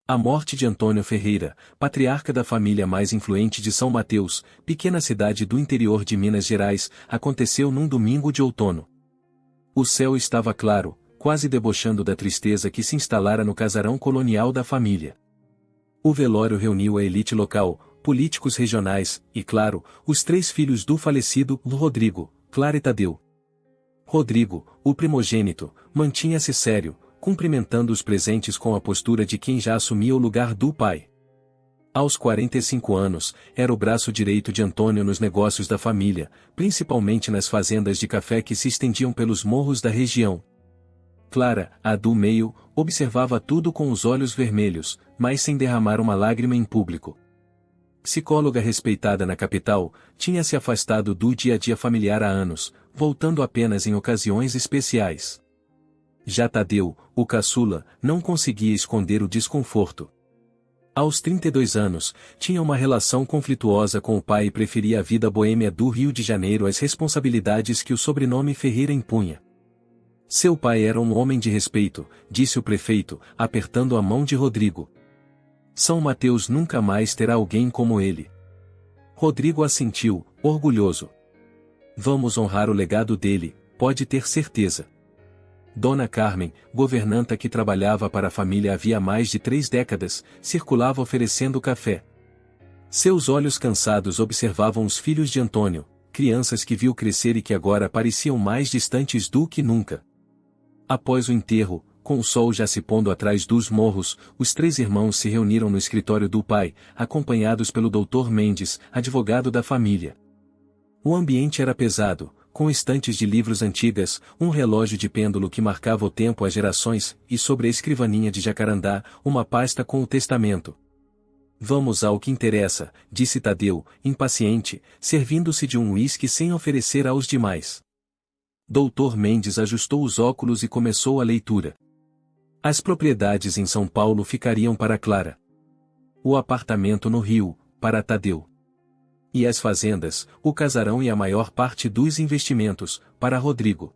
A morte de Antônio Ferreira, patriarca da família mais influente de São Mateus, pequena cidade do interior de Minas Gerais, aconteceu num domingo de outono. O céu estava claro, quase debochando da tristeza que se instalara no casarão colonial da família. O velório reuniu a elite local, políticos regionais, e claro, os 3 filhos do falecido Rodrigo, Clara e Tadeu. Rodrigo, o primogênito, mantinha-se sério, cumprimentando os presentes com a postura de quem já assumia o lugar do pai. Aos 45 anos, era o braço direito de Antônio nos negócios da família, principalmente nas fazendas de café que se estendiam pelos morros da região. Clara, a do meio, observava tudo com os olhos vermelhos, mas sem derramar uma lágrima em público. Psicóloga respeitada na capital, tinha se afastado do dia a dia familiar há anos, voltando apenas em ocasiões especiais. Já Tadeu, o caçula, não conseguia esconder o desconforto. Aos 32 anos, tinha uma relação conflituosa com o pai e preferia a vida boêmia do Rio de Janeiro às responsabilidades que o sobrenome Ferreira impunha. Seu pai era um homem de respeito, disse o prefeito, apertando a mão de Rodrigo. São Mateus nunca mais terá alguém como ele. Rodrigo assentiu, orgulhoso. Vamos honrar o legado dele, pode ter certeza. Dona Carmen, governanta que trabalhava para a família havia mais de 3 décadas, circulava oferecendo café. Seus olhos cansados observavam os filhos de Antônio, crianças que viu crescer e que agora pareciam mais distantes do que nunca. Após o enterro, com o sol já se pondo atrás dos morros, os 3 irmãos se reuniram no escritório do pai, acompanhados pelo Dr. Mendes, advogado da família. O ambiente era pesado, com estantes de livros antigas, um relógio de pêndulo que marcava o tempo às gerações, e sobre a escrivaninha de jacarandá, uma pasta com o testamento. Vamos ao que interessa, disse Tadeu, impaciente, servindo-se de um uísque sem oferecer aos demais. Dr. Mendes ajustou os óculos e começou a leitura. As propriedades em São Paulo ficariam para Clara. O apartamento no Rio, para Tadeu. E as fazendas, o casarão e a maior parte dos investimentos, para Rodrigo.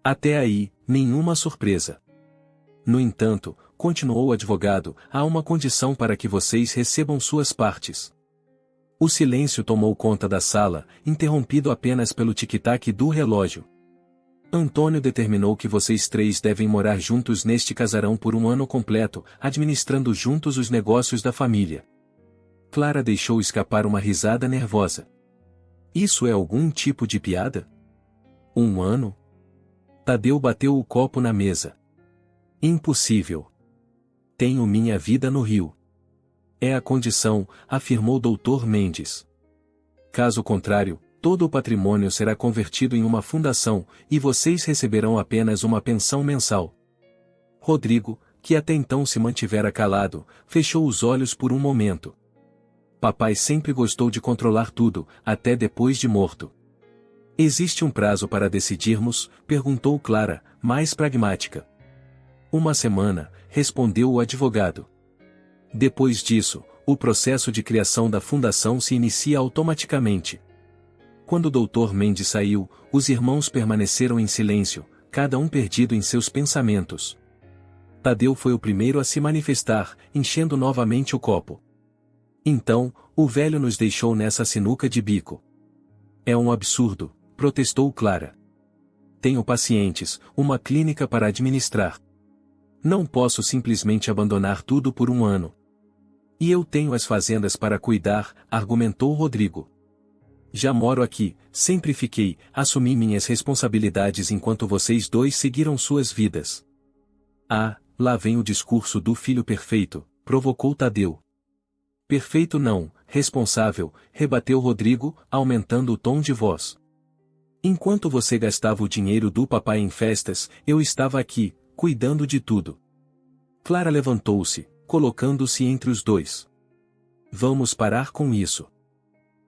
Até aí, nenhuma surpresa. No entanto, continuou o advogado, há uma condição para que vocês recebam suas partes. O silêncio tomou conta da sala, interrompido apenas pelo tic-tac do relógio. Antônio determinou que vocês 3 devem morar juntos neste casarão por um ano completo, administrando juntos os negócios da família. Clara deixou escapar uma risada nervosa. Isso é algum tipo de piada? 1 ano? Tadeu bateu o copo na mesa. Impossível. Tenho minha vida no Rio. É a condição, afirmou Dr. Mendes. Caso contrário, todo o patrimônio será convertido em uma fundação, e vocês receberão apenas uma pensão mensal. Rodrigo, que até então se mantivera calado, fechou os olhos por um momento. Papai sempre gostou de controlar tudo, até depois de morto. Existe um prazo para decidirmos? Perguntou Clara, mais pragmática. 1 semana, respondeu o advogado. Depois disso, o processo de criação da fundação se inicia automaticamente. Quando o Dr. Mendes saiu, os irmãos permaneceram em silêncio, cada um perdido em seus pensamentos. Tadeu foi o primeiro a se manifestar, enchendo novamente o copo. Então, o velho nos deixou nessa sinuca de bico. É um absurdo, protestou Clara. Tenho pacientes, uma clínica para administrar. Não posso simplesmente abandonar tudo por 1 ano. E eu tenho as fazendas para cuidar, argumentou Rodrigo. Já moro aqui, sempre fiquei, assumi minhas responsabilidades enquanto vocês 2 seguiram suas vidas. Ah, lá vem o discurso do filho perfeito, provocou Tadeu. Perfeito não, responsável, rebateu Rodrigo, aumentando o tom de voz. Enquanto você gastava o dinheiro do papai em festas, eu estava aqui, cuidando de tudo. Clara levantou-se, colocando-se entre os 2. Vamos parar com isso.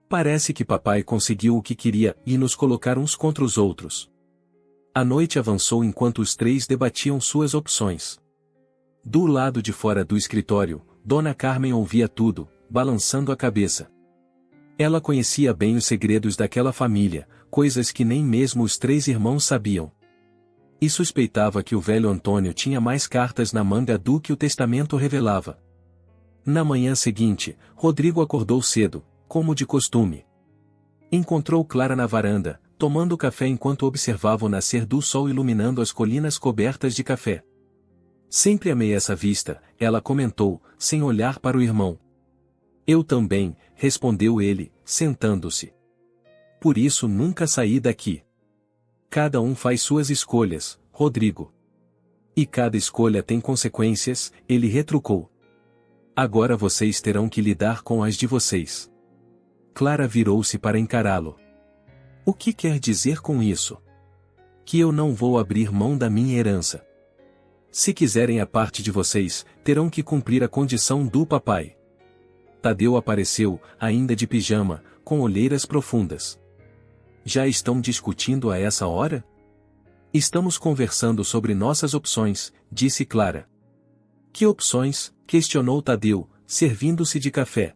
Parece que papai conseguiu o que queria e nos colocar uns contra os outros. A noite avançou enquanto os 3 debatiam suas opções. Do lado de fora do escritório, Dona Carmen ouvia tudo, balançando a cabeça. Ela conhecia bem os segredos daquela família, coisas que nem mesmo os 3 irmãos sabiam. E suspeitava que o velho Antônio tinha mais cartas na manga do que o testamento revelava. Na manhã seguinte, Rodrigo acordou cedo, como de costume. Encontrou Clara na varanda, tomando café enquanto observava o nascer do sol iluminando as colinas cobertas de café. Sempre amei essa vista, ela comentou, sem olhar para o irmão. Eu também, respondeu ele, sentando-se. Por isso nunca saí daqui. Cada um faz suas escolhas, Rodrigo. E cada escolha tem consequências, ele retrucou. Agora vocês terão que lidar com as de vocês. Clara virou-se para encará-lo. O que quer dizer com isso? Que eu não vou abrir mão da minha herança. Se quiserem a parte de vocês, terão que cumprir a condição do papai. Tadeu apareceu, ainda de pijama, com olheiras profundas. Já estão discutindo a essa hora? Estamos conversando sobre nossas opções, disse Clara. Que opções? Questionou Tadeu, servindo-se de café.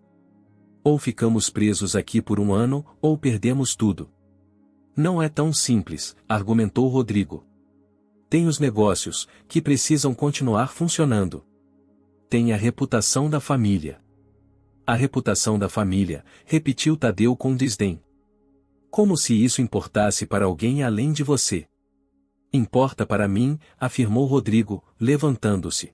Ou ficamos presos aqui por um ano, ou perdemos tudo. Não é tão simples, argumentou Rodrigo. Tem os negócios, que precisam continuar funcionando. Tem a reputação da família. A reputação da família, repetiu Tadeu com desdém. Como se isso importasse para alguém além de você. Importa para mim, afirmou Rodrigo, levantando-se.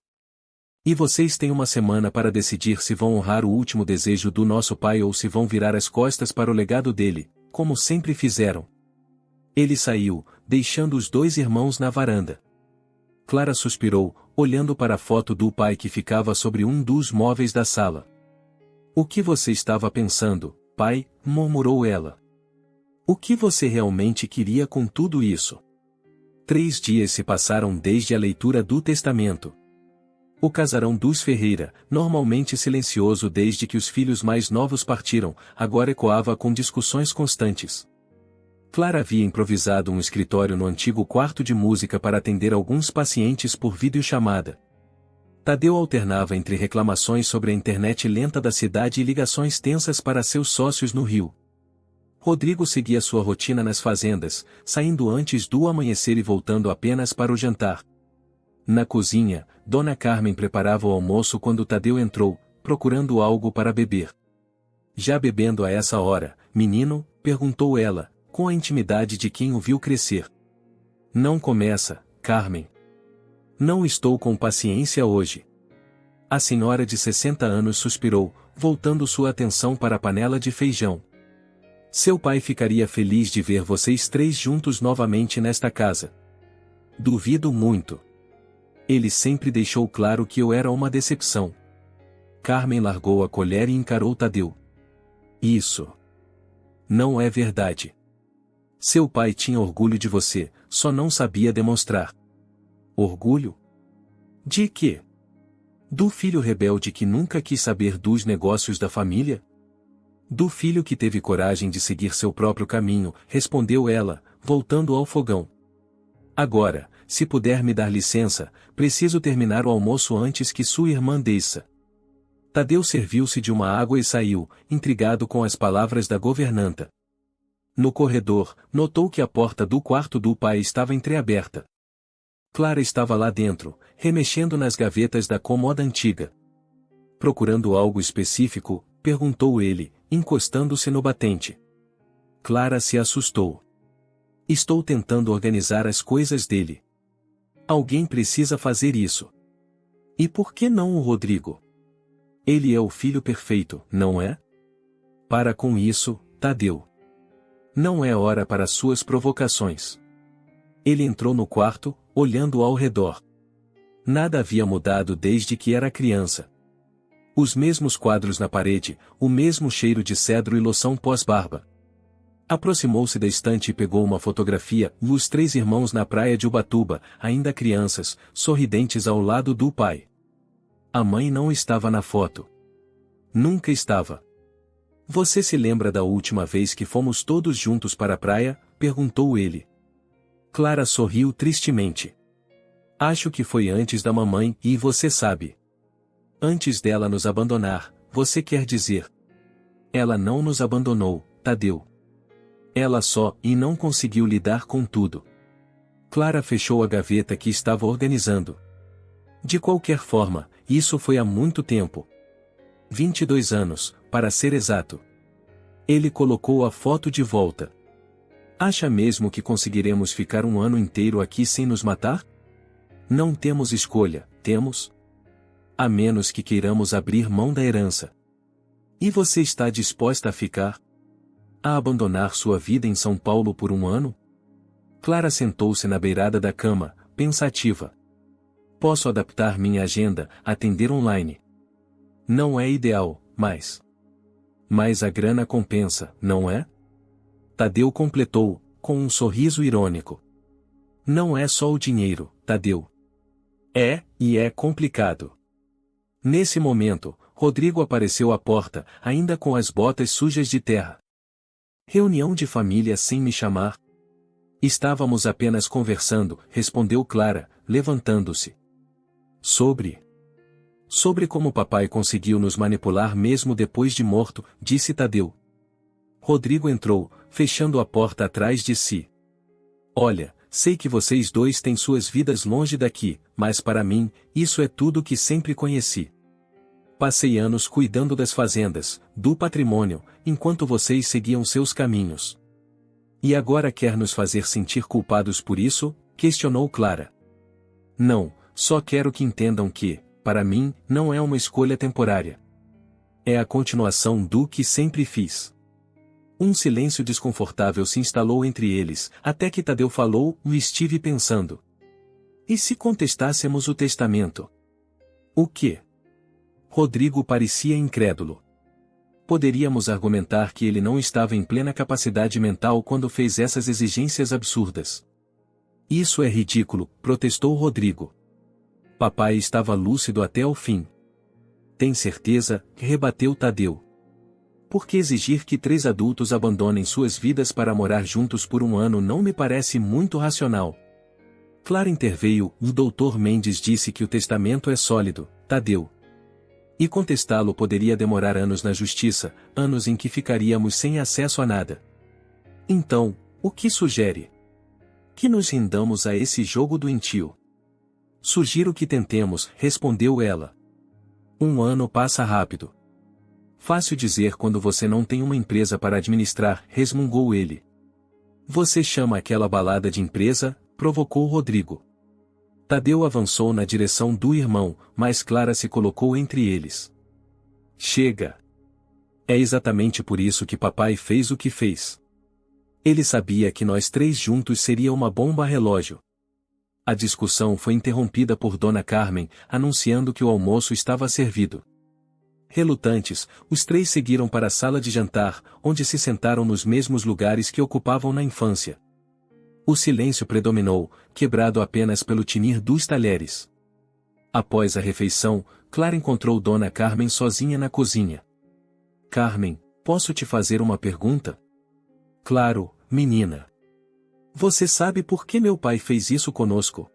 E vocês têm uma semana para decidir se vão honrar o último desejo do nosso pai ou se vão virar as costas para o legado dele, como sempre fizeram. Ele saiu, deixando os dois irmãos na varanda. Clara suspirou, olhando para a foto do pai que ficava sobre um dos móveis da sala. O que você estava pensando, pai? Murmurou ela. O que você realmente queria com tudo isso? 3 dias se passaram desde a leitura do testamento. O casarão dos Ferreira, normalmente silencioso desde que os filhos mais novos partiram, agora ecoava com discussões constantes. Clara havia improvisado um escritório no antigo quarto de música para atender alguns pacientes por videochamada. Tadeu alternava entre reclamações sobre a internet lenta da cidade e ligações tensas para seus sócios no Rio. Rodrigo seguia sua rotina nas fazendas, saindo antes do amanhecer e voltando apenas para o jantar. Na cozinha, Dona Carmen preparava o almoço quando Tadeu entrou, procurando algo para beber. Já bebendo a essa hora, menino? Perguntou ela, com a intimidade de quem o viu crescer. Não começa, Carmen. Não estou com paciência hoje. A senhora de 60 anos suspirou, voltando sua atenção para a panela de feijão. Seu pai ficaria feliz de ver vocês 3 juntos novamente nesta casa. Duvido muito. Ele sempre deixou claro que eu era uma decepção. Carmen largou a colher e encarou Tadeu. Isso não é verdade. Seu pai tinha orgulho de você, só não sabia demonstrar. Orgulho? De quê? Do filho rebelde que nunca quis saber dos negócios da família? Do filho que teve coragem de seguir seu próprio caminho, respondeu ela, voltando ao fogão. Agora, se puder me dar licença, preciso terminar o almoço antes que sua irmã desça. Tadeu serviu-se de uma água e saiu, intrigado com as palavras da governanta. No corredor, notou que a porta do quarto do pai estava entreaberta. Clara estava lá dentro, remexendo nas gavetas da cômoda antiga. Procurando algo específico, perguntou ele, encostando-se no batente. Clara se assustou. Estou tentando organizar as coisas dele. Alguém precisa fazer isso. E por que não o Rodrigo? Ele é o filho perfeito, não é? Para com isso, Tadeu. Não é hora para suas provocações. Ele entrou no quarto, olhando ao redor. Nada havia mudado desde que era criança. Os mesmos quadros na parede, o mesmo cheiro de cedro e loção pós-barba. Aproximou-se da estante e pegou uma fotografia, os 3 irmãos na praia de Ubatuba, ainda crianças, sorridentes ao lado do pai. A mãe não estava na foto. Nunca estava. Você se lembra da última vez que fomos todos juntos para a praia? Perguntou ele. Clara sorriu tristemente. Acho que foi antes da mamãe, e você sabe. Antes dela nos abandonar, você quer dizer. Ela não nos abandonou, Tadeu. Ela só, e não conseguiu lidar com tudo. Clara fechou a gaveta que estava organizando. De qualquer forma, isso foi há muito tempo. 22 anos, para ser exato. Ele colocou a foto de volta. Acha mesmo que conseguiremos ficar um ano inteiro aqui sem nos matar? Não temos escolha, temos? A menos que queiramos abrir mão da herança. E você está disposta a ficar? A abandonar sua vida em São Paulo por um ano? Clara sentou-se na beirada da cama, pensativa. Posso adaptar minha agenda, atender online. Não é ideal, mas a grana compensa, não é? Tadeu completou, com um sorriso irônico. Não é só o dinheiro, Tadeu. E é complicado. Nesse momento, Rodrigo apareceu à porta, ainda com as botas sujas de terra. Reunião de família sem me chamar? Estávamos apenas conversando, respondeu Clara, levantando-se. Sobre como papai conseguiu nos manipular mesmo depois de morto, disse Tadeu. Rodrigo entrou, fechando a porta atrás de si. Olha, sei que vocês dois têm suas vidas longe daqui, mas para mim, isso é tudo que sempre conheci. Passei anos cuidando das fazendas, do patrimônio, enquanto vocês seguiam seus caminhos. E agora quer nos fazer sentir culpados por isso? Questionou Clara. Não, só quero que entendam que, para mim, não é uma escolha temporária. É a continuação do que sempre fiz. Um silêncio desconfortável se instalou entre eles, até que Tadeu falou, e estive pensando. E se contestássemos o testamento? O quê? Rodrigo parecia incrédulo. Poderíamos argumentar que ele não estava em plena capacidade mental quando fez essas exigências absurdas. Isso é ridículo, protestou Rodrigo. Papai estava lúcido até o fim. Tem certeza? Rebateu Tadeu. Por que exigir que 3 adultos abandonem suas vidas para morar juntos por um ano não me parece muito racional. Clara interveio, o Dr. Mendes disse que o testamento é sólido, Tadeu. E contestá-lo poderia demorar anos na justiça, anos em que ficaríamos sem acesso a nada. Então, o que sugere? Que nos rendamos a esse jogo doentio. Sugiro que tentemos, respondeu ela. Um ano passa rápido. Fácil dizer quando você não tem uma empresa para administrar, resmungou ele. Você chama aquela balada de empresa? Provocou Rodrigo. Tadeu avançou na direção do irmão, mas Clara se colocou entre eles. Chega! É exatamente por isso que papai fez o que fez. Ele sabia que nós 3 juntos seria uma bomba relógio. A discussão foi interrompida por Dona Carmen, anunciando que o almoço estava servido. Relutantes, os 3 seguiram para a sala de jantar, onde se sentaram nos mesmos lugares que ocupavam na infância. O silêncio predominou, quebrado apenas pelo tinir dos talheres. Após a refeição, Clara encontrou Dona Carmen sozinha na cozinha. Carmen, posso te fazer uma pergunta? Claro, menina. Você sabe por que meu pai fez isso conosco?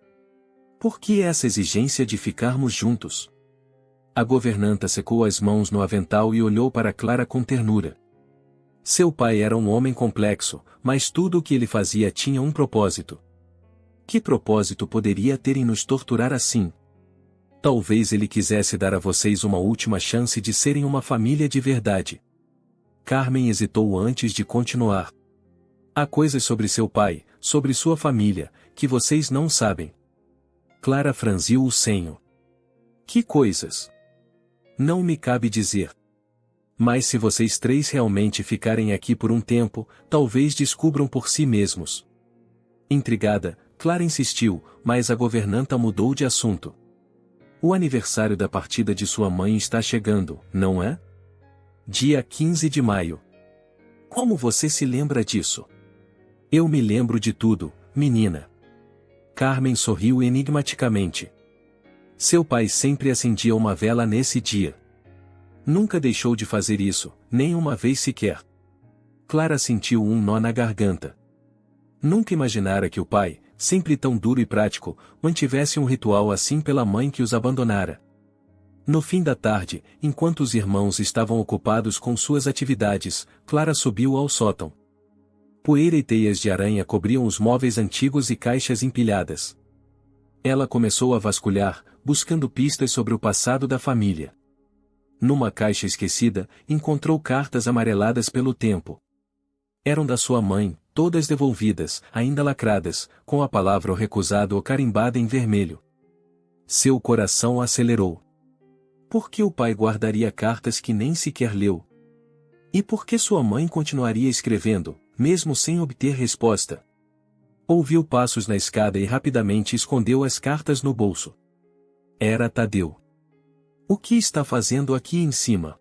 Por que essa exigência de ficarmos juntos? A governanta secou as mãos no avental e olhou para Clara com ternura. Seu pai era um homem complexo, mas tudo o que ele fazia tinha um propósito. Que propósito poderia ter em nos torturar assim? Talvez ele quisesse dar a vocês uma última chance de serem uma família de verdade. Carmen hesitou antes de continuar. Há coisas sobre seu pai, sobre sua família, que vocês não sabem. Clara franziu o senho. Que coisas? Não me cabe dizer. Mas se vocês 3 realmente ficarem aqui por um tempo, talvez descubram por si mesmos. Intrigada, Clara insistiu, mas a governanta mudou de assunto. O aniversário da partida de sua mãe está chegando, não é? Dia 15 de maio. Como você se lembra disso? Eu me lembro de tudo, menina. Carmen sorriu enigmaticamente. Seu pai sempre acendia uma vela nesse dia. Nunca deixou de fazer isso, nem uma vez sequer. Clara sentiu um nó na garganta. Nunca imaginara que o pai, sempre tão duro e prático, mantivesse um ritual assim pela mãe que os abandonara. No fim da tarde, enquanto os irmãos estavam ocupados com suas atividades, Clara subiu ao sótão. Poeira e teias de aranha cobriam os móveis antigos e caixas empilhadas. Ela começou a vasculhar, buscando pistas sobre o passado da família. Numa caixa esquecida, encontrou cartas amareladas pelo tempo. Eram da sua mãe, todas devolvidas, ainda lacradas, com a palavra recusado ou carimbada em vermelho. Seu coração acelerou. Por que o pai guardaria cartas que nem sequer leu? E por que sua mãe continuaria escrevendo, mesmo sem obter resposta? Ouviu passos na escada e rapidamente escondeu as cartas no bolso. Era Tadeu. O que está fazendo aqui em cima?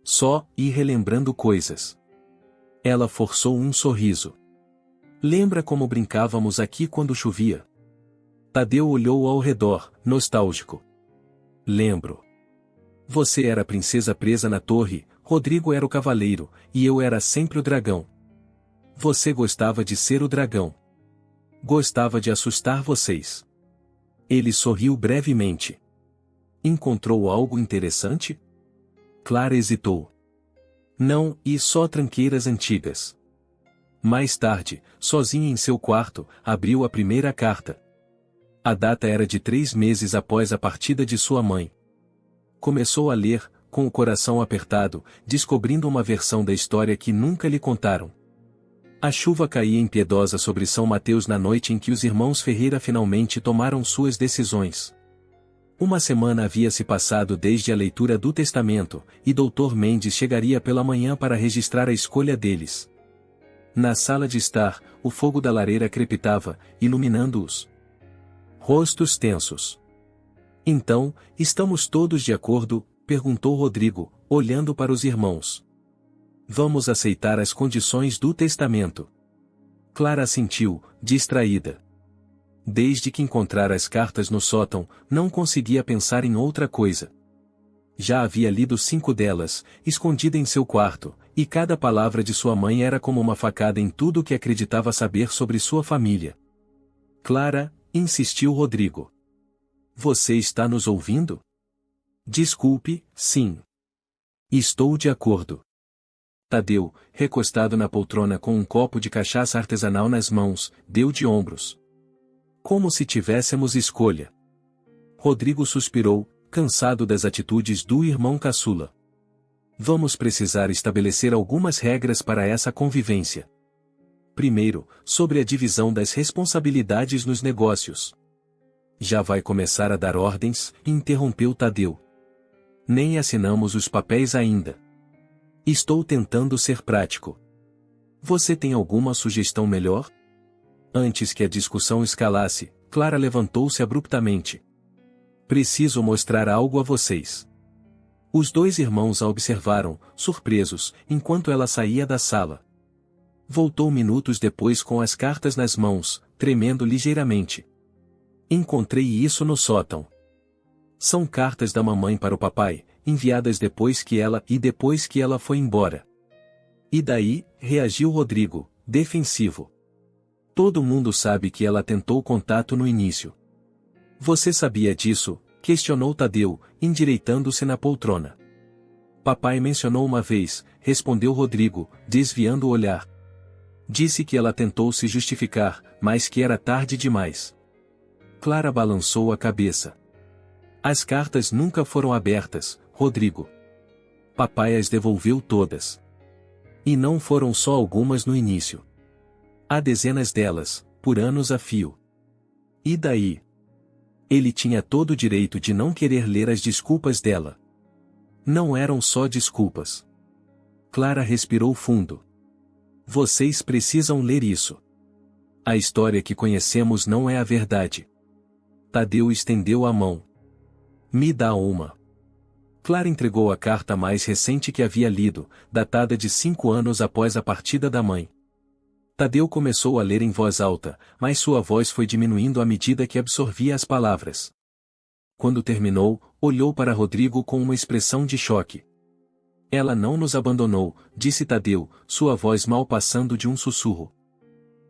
Só ir relembrando coisas. Ela forçou um sorriso. Lembra como brincávamos aqui quando chovia? Tadeu olhou ao redor, nostálgico. Lembro. Você era a princesa presa na torre, Rodrigo era o cavaleiro, e eu era sempre o dragão. Você gostava de ser o dragão. Gostava de assustar vocês. Ele sorriu brevemente. Encontrou algo interessante? Clara hesitou. Não, e só tranqueiras antigas. Mais tarde, sozinha em seu quarto, abriu a primeira carta. A data era de 3 meses após a partida de sua mãe. Começou a ler, com o coração apertado, descobrindo uma versão da história que nunca lhe contaram. A chuva caía impiedosa sobre São Mateus na noite em que os irmãos Ferreira finalmente tomaram suas decisões. Uma semana havia se passado desde a leitura do testamento, e Dr. Mendes chegaria pela manhã para registrar a escolha deles. Na sala de estar, o fogo da lareira crepitava, iluminando os rostos tensos. Então, estamos todos de acordo? Perguntou Rodrigo, olhando para os irmãos. Vamos aceitar as condições do testamento. Clara assentiu, distraída. Desde que encontrara as cartas no sótão, não conseguia pensar em outra coisa. Já havia lido 5 delas, escondida em seu quarto, e cada palavra de sua mãe era como uma facada em tudo o que acreditava saber sobre sua família. Clara, insistiu Rodrigo. Você está nos ouvindo? Desculpe, sim. Estou de acordo. Tadeu, recostado na poltrona com um copo de cachaça artesanal nas mãos, deu de ombros. Como se tivéssemos escolha. Rodrigo suspirou, cansado das atitudes do irmão caçula. Vamos precisar estabelecer algumas regras para essa convivência. Primeiro, sobre a divisão das responsabilidades nos negócios. Já vai começar a dar ordens, interrompeu Tadeu. Nem assinamos os papéis ainda. Estou tentando ser prático. Você tem alguma sugestão melhor? Antes que a discussão escalasse, Clara levantou-se abruptamente. Preciso mostrar algo a vocês. Os 2 irmãos a observaram, surpresos, enquanto ela saía da sala. Voltou minutos depois com as cartas nas mãos, tremendo ligeiramente. Encontrei isso no sótão. São cartas da mamãe para o papai, enviadas depois que ela foi embora. E daí, reagiu Rodrigo, defensivo. Todo mundo sabe que ela tentou contato no início. Você sabia disso? Questionou Tadeu, endireitando-se na poltrona. Papai mencionou uma vez, respondeu Rodrigo, desviando o olhar. Disse que ela tentou se justificar, mas que era tarde demais. Clara balançou a cabeça. As cartas nunca foram abertas, Rodrigo. Papai as devolveu todas. E não foram só algumas no início. Há dezenas delas, por anos a fio. E daí? Ele tinha todo o direito de não querer ler as desculpas dela. Não eram só desculpas. Clara respirou fundo. Vocês precisam ler isso. A história que conhecemos não é a verdade. Tadeu estendeu a mão. Me dá uma. Clara entregou a carta mais recente que havia lido, datada de 5 anos após a partida da mãe. Tadeu começou a ler em voz alta, mas sua voz foi diminuindo à medida que absorvia as palavras. Quando terminou, olhou para Rodrigo com uma expressão de choque. Ela não nos abandonou, disse Tadeu, sua voz mal passando de um sussurro.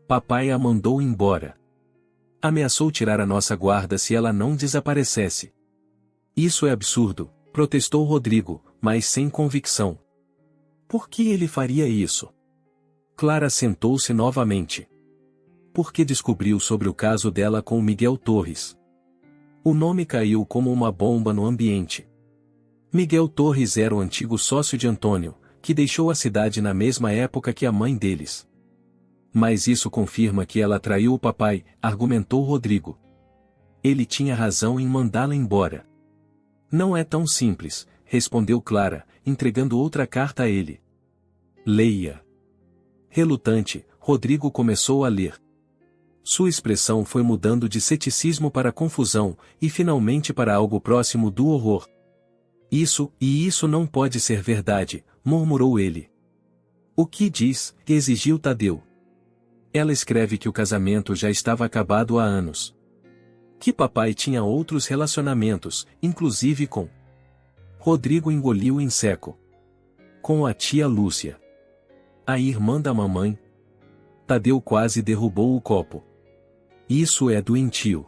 Papai a mandou embora. Ameaçou tirar a nossa guarda se ela não desaparecesse. Isso é absurdo, protestou Rodrigo, mas sem convicção. Por que ele faria isso? Clara sentou-se novamente. Porque descobriu sobre o caso dela com Miguel Torres. O nome caiu como uma bomba no ambiente. Miguel Torres era o antigo sócio de Antônio, que deixou a cidade na mesma época que a mãe deles. Mas isso confirma que ela traiu o papai, argumentou Rodrigo. Ele tinha razão em mandá-la embora. Não é tão simples, respondeu Clara, entregando outra carta a ele. Leia. Relutante, Rodrigo começou a ler. Sua expressão foi mudando de ceticismo para confusão, e finalmente para algo próximo do horror. Isso não pode ser verdade, murmurou ele. O que diz? Exigiu Tadeu. Ela escreve que o casamento já estava acabado há anos. Que papai tinha outros relacionamentos, inclusive com... Rodrigo engoliu em seco. Com a tia Lúcia. A irmã da mamãe. Tadeu quase derrubou o copo. Isso é doentio.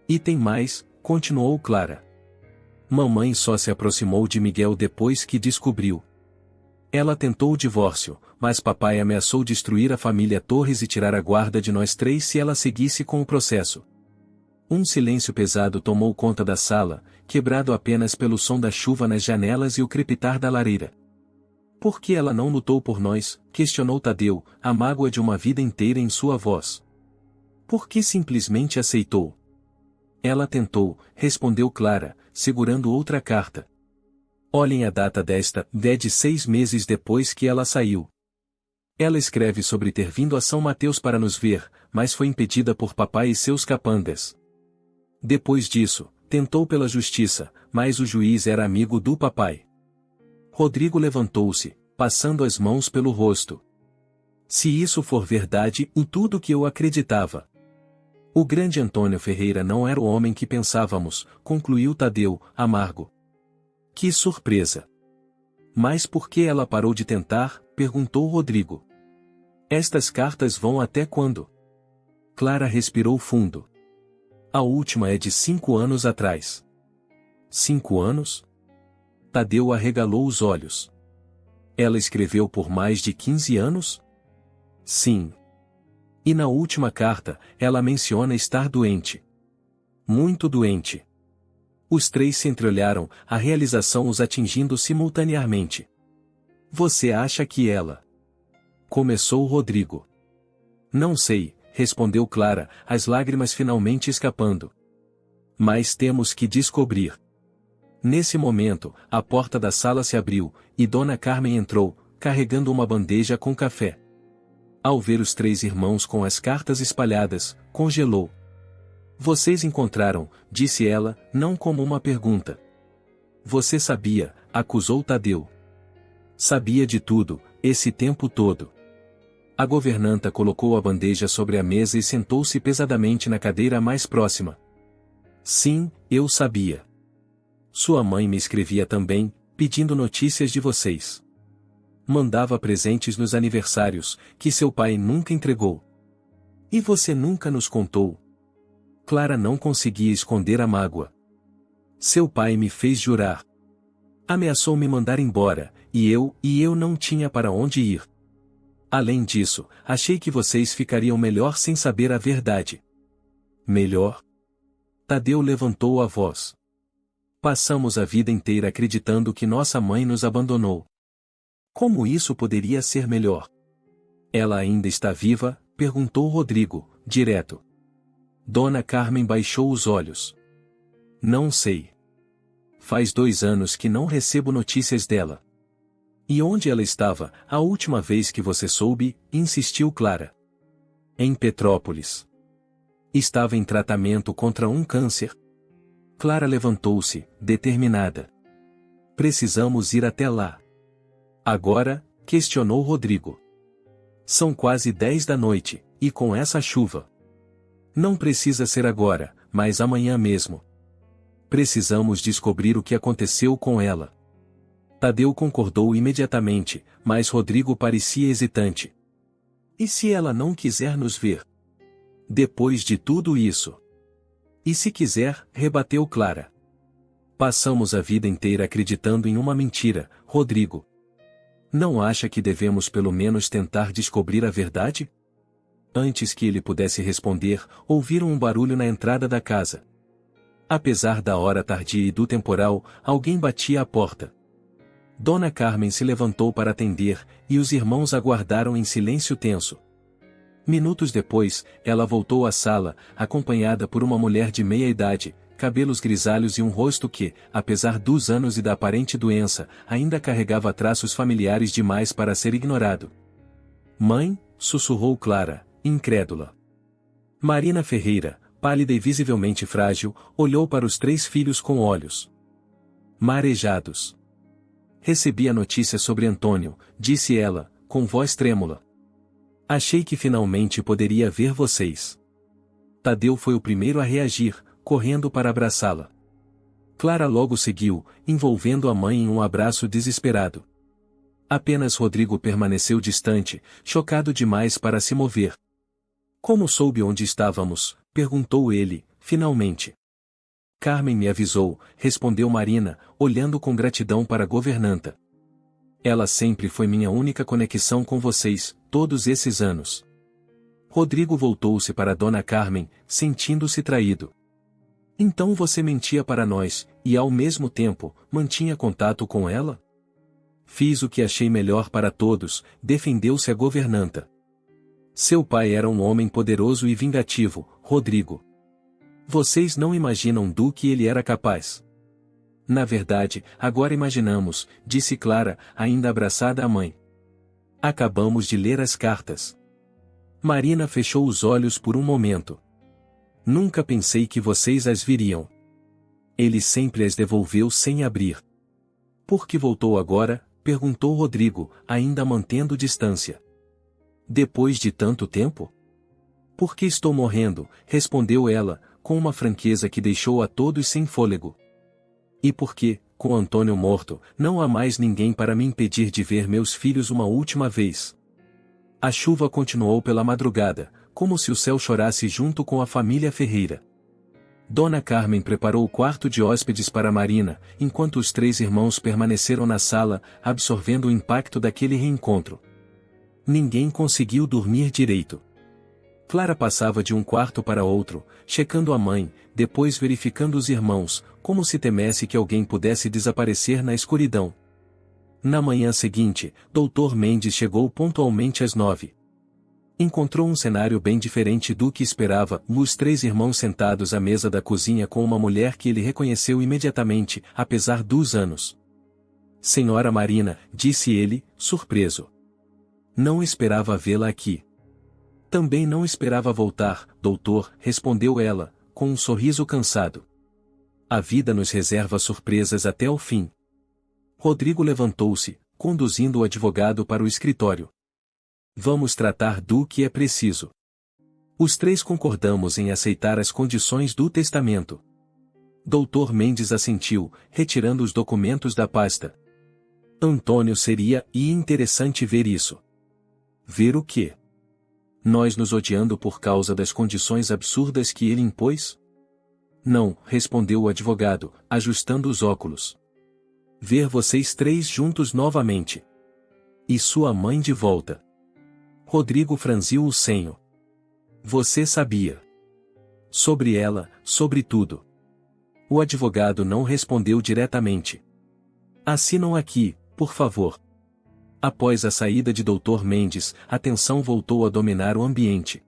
E tem mais, continuou Clara. Mamãe só se aproximou de Miguel depois que descobriu. Ela tentou o divórcio, mas papai ameaçou destruir a família Torres e tirar a guarda de nós três se ela seguisse com o processo. Um silêncio pesado tomou conta da sala, quebrado apenas pelo som da chuva nas janelas e o crepitar da lareira. Por que ela não lutou por nós? Questionou Tadeu, a mágoa de uma vida inteira em sua voz. Por que simplesmente aceitou? Ela tentou, respondeu Clara, segurando outra carta. Olhem a data desta, é de 6 meses depois que ela saiu. Ela escreve sobre ter vindo a São Mateus para nos ver, mas foi impedida por papai e seus capangas. Depois disso, tentou pela justiça, mas o juiz era amigo do papai. Rodrigo levantou-se, passando as mãos pelo rosto. Se isso for verdade, em tudo que eu acreditava. O grande Antônio Ferreira não era o homem que pensávamos, concluiu Tadeu, amargo. Que surpresa! Mas por que ela parou de tentar? Perguntou Rodrigo. Estas cartas vão até quando? Clara respirou fundo. A última é de 5 anos atrás. 5 anos? Tadeu arregalou os olhos. Ela escreveu por mais de 15 anos? Sim. E na última carta, ela menciona estar doente. Muito doente. Os três se entreolharam, a realização os atingindo simultaneamente. Você acha que ela... Começou Rodrigo. Não sei, respondeu Clara, as lágrimas finalmente escapando. Mas temos que descobrir. Nesse momento, a porta da sala se abriu, e Dona Carmen entrou, carregando uma bandeja com café. Ao ver os 3 irmãos com as cartas espalhadas, congelou. Vocês encontraram, disse ela, não como uma pergunta. Você sabia, acusou Tadeu. Sabia de tudo, esse tempo todo. A governanta colocou a bandeja sobre a mesa e sentou-se pesadamente na cadeira mais próxima. Sim, eu sabia. Sua mãe me escrevia também, pedindo notícias de vocês. Mandava presentes nos aniversários, que seu pai nunca entregou. E você nunca nos contou. Clara não conseguia esconder a mágoa. Seu pai me fez jurar. Ameaçou me mandar embora, e eu não tinha para onde ir. Além disso, achei que vocês ficariam melhor sem saber a verdade. Melhor? Tadeu levantou a voz. Passamos a vida inteira acreditando que nossa mãe nos abandonou. Como isso poderia ser melhor? Ela ainda está viva? Perguntou Rodrigo, direto. Dona Carmen baixou os olhos. Não sei. Faz 2 anos que não recebo notícias dela. E onde ela estava, a última vez que você soube? Insistiu Clara. Em Petrópolis. Estava em tratamento contra um câncer. Clara levantou-se, determinada. Precisamos ir até lá. Agora? Questionou Rodrigo. São quase 10 da noite, e com essa chuva. Não precisa ser agora, mas amanhã mesmo. Precisamos descobrir o que aconteceu com ela. Tadeu concordou imediatamente, mas Rodrigo parecia hesitante. E se ela não quiser nos ver? Depois de tudo isso? E se quiser, rebateu Clara. Passamos a vida inteira acreditando em uma mentira, Rodrigo. Não acha que devemos pelo menos tentar descobrir a verdade? Antes que ele pudesse responder, ouviram um barulho na entrada da casa. Apesar da hora tardia e do temporal, alguém batia à porta. Dona Carmen se levantou para atender, e os irmãos aguardaram em silêncio tenso. Minutos depois, ela voltou à sala, acompanhada por uma mulher de meia-idade, cabelos grisalhos e um rosto que, apesar dos anos e da aparente doença, ainda carregava traços familiares demais para ser ignorado. "Mãe?", sussurrou Clara, incrédula. Marina Ferreira, pálida e visivelmente frágil, olhou para os 3 filhos com olhos marejados. "Recebi a notícia sobre Antônio", disse ela, com voz trêmula. "Achei que finalmente poderia ver vocês." Tadeu foi o primeiro a reagir, correndo para abraçá-la. Clara logo seguiu, envolvendo a mãe em um abraço desesperado. Apenas Rodrigo permaneceu distante, chocado demais para se mover. "Como soube onde estávamos?", perguntou ele, finalmente. "Carmen me avisou", respondeu Marina, olhando com gratidão para a governanta. "Ela sempre foi minha única conexão com vocês, todos esses anos." Rodrigo voltou-se para Dona Carmen, sentindo-se traído. "Então você mentia para nós, e ao mesmo tempo, mantinha contato com ela?" "Fiz o que achei melhor para todos", defendeu-se a governanta. "Seu pai era um homem poderoso e vingativo, Rodrigo. Vocês não imaginam do que ele era capaz." "Na verdade, agora imaginamos", disse Clara, ainda abraçada à mãe. "Acabamos de ler as cartas." Marina fechou os olhos por um momento. "Nunca pensei que vocês as viriam." "Ele sempre as devolveu sem abrir." "Por que voltou agora?", perguntou Rodrigo, ainda mantendo distância. "Depois de tanto tempo?" "Porque estou morrendo", respondeu ela, com uma franqueza que deixou a todos sem fôlego. "E porque, com Antônio morto, não há mais ninguém para me impedir de ver meus filhos uma última vez." A chuva continuou pela madrugada, como se o céu chorasse junto com a família Ferreira. Dona Carmen preparou o quarto de hóspedes para Marina, enquanto os 3 irmãos permaneceram na sala, absorvendo o impacto daquele reencontro. Ninguém conseguiu dormir direito. Clara passava de um quarto para outro, checando a mãe, depois verificando os irmãos, como se temesse que alguém pudesse desaparecer na escuridão. Na manhã seguinte, Dr. Mendes chegou pontualmente às 9. Encontrou um cenário bem diferente do que esperava, os 3 irmãos sentados à mesa da cozinha com uma mulher que ele reconheceu imediatamente, apesar dos anos. "Senhora Marina", disse ele, surpreso. "Não esperava vê-la aqui." "Também não esperava voltar, doutor", respondeu ela, com um sorriso cansado. "A vida nos reserva surpresas até o fim." Rodrigo levantou-se, conduzindo o advogado para o escritório. "Vamos tratar do que é preciso." Os 3 concordamos em aceitar as condições do testamento. Dr. Mendes assentiu, retirando os documentos da pasta. "Antônio seria interessante ver isso." "Ver o quê?" "Nós nos odiando por causa das condições absurdas que ele impôs?" "Não", respondeu o advogado, ajustando os óculos. "Ver vocês 3 juntos novamente. E sua mãe de volta." Rodrigo franziu o senho. "Você sabia?" "Sobre ela, sobre tudo." O advogado não respondeu diretamente. "Assinam aqui, por favor." Após a saída de Dr. Mendes, a tensão voltou a dominar o ambiente.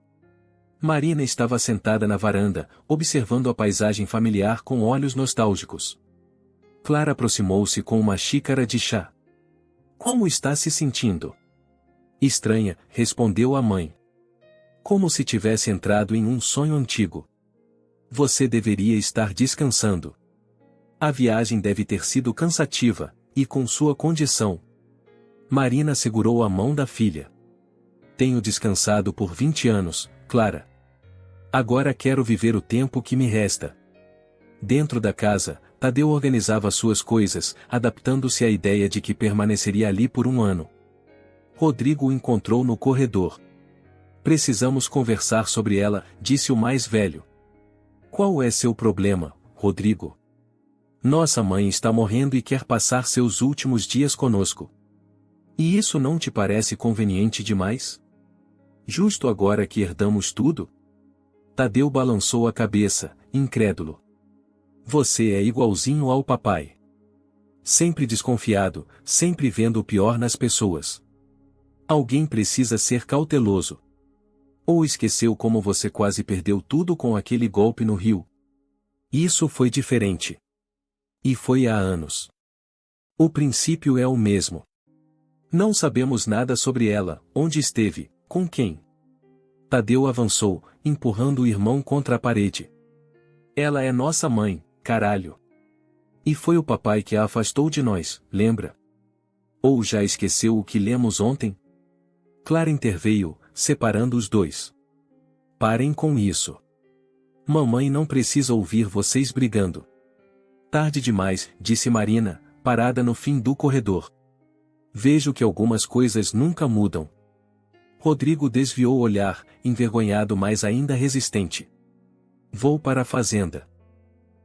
Marina estava sentada na varanda, observando a paisagem familiar com olhos nostálgicos. Clara aproximou-se com uma xícara de chá. "Como está se sentindo?" "Estranha", respondeu a mãe. "Como se tivesse entrado em um sonho antigo." "Você deveria estar descansando. A viagem deve ter sido cansativa, e com sua condição." Marina segurou a mão da filha. "Tenho descansado por 20 anos, Clara. Agora quero viver o tempo que me resta." Dentro da casa, Tadeu organizava suas coisas, adaptando-se à ideia de que permaneceria ali por um ano. Rodrigo o encontrou no corredor. "Precisamos conversar sobre ela", disse o mais velho. "Qual é seu problema, Rodrigo?" "Nossa mãe está morrendo e quer passar seus últimos dias conosco." "E isso não te parece conveniente demais? Justo agora que herdamos tudo?" Tadeu balançou a cabeça, incrédulo. Você é igualzinho ao papai. Sempre desconfiado, sempre vendo o pior nas pessoas. Alguém precisa ser cauteloso. Ou esqueceu como você quase perdeu tudo com aquele golpe no rio? Isso foi diferente. E foi há anos. O princípio é o mesmo. Não sabemos nada sobre ela, onde esteve, com quem. Tadeu avançou, empurrando o irmão contra a parede. Ela é nossa mãe, caralho. E foi o papai que a afastou de nós, lembra? Ou já esqueceu o que lemos ontem? Clara interveio, separando os dois. Parem com isso. Mamãe não precisa ouvir vocês brigando. Tarde demais, disse Marina, parada no fim do corredor. Vejo que algumas coisas nunca mudam. Rodrigo desviou o olhar, envergonhado mas ainda resistente. Vou para a fazenda.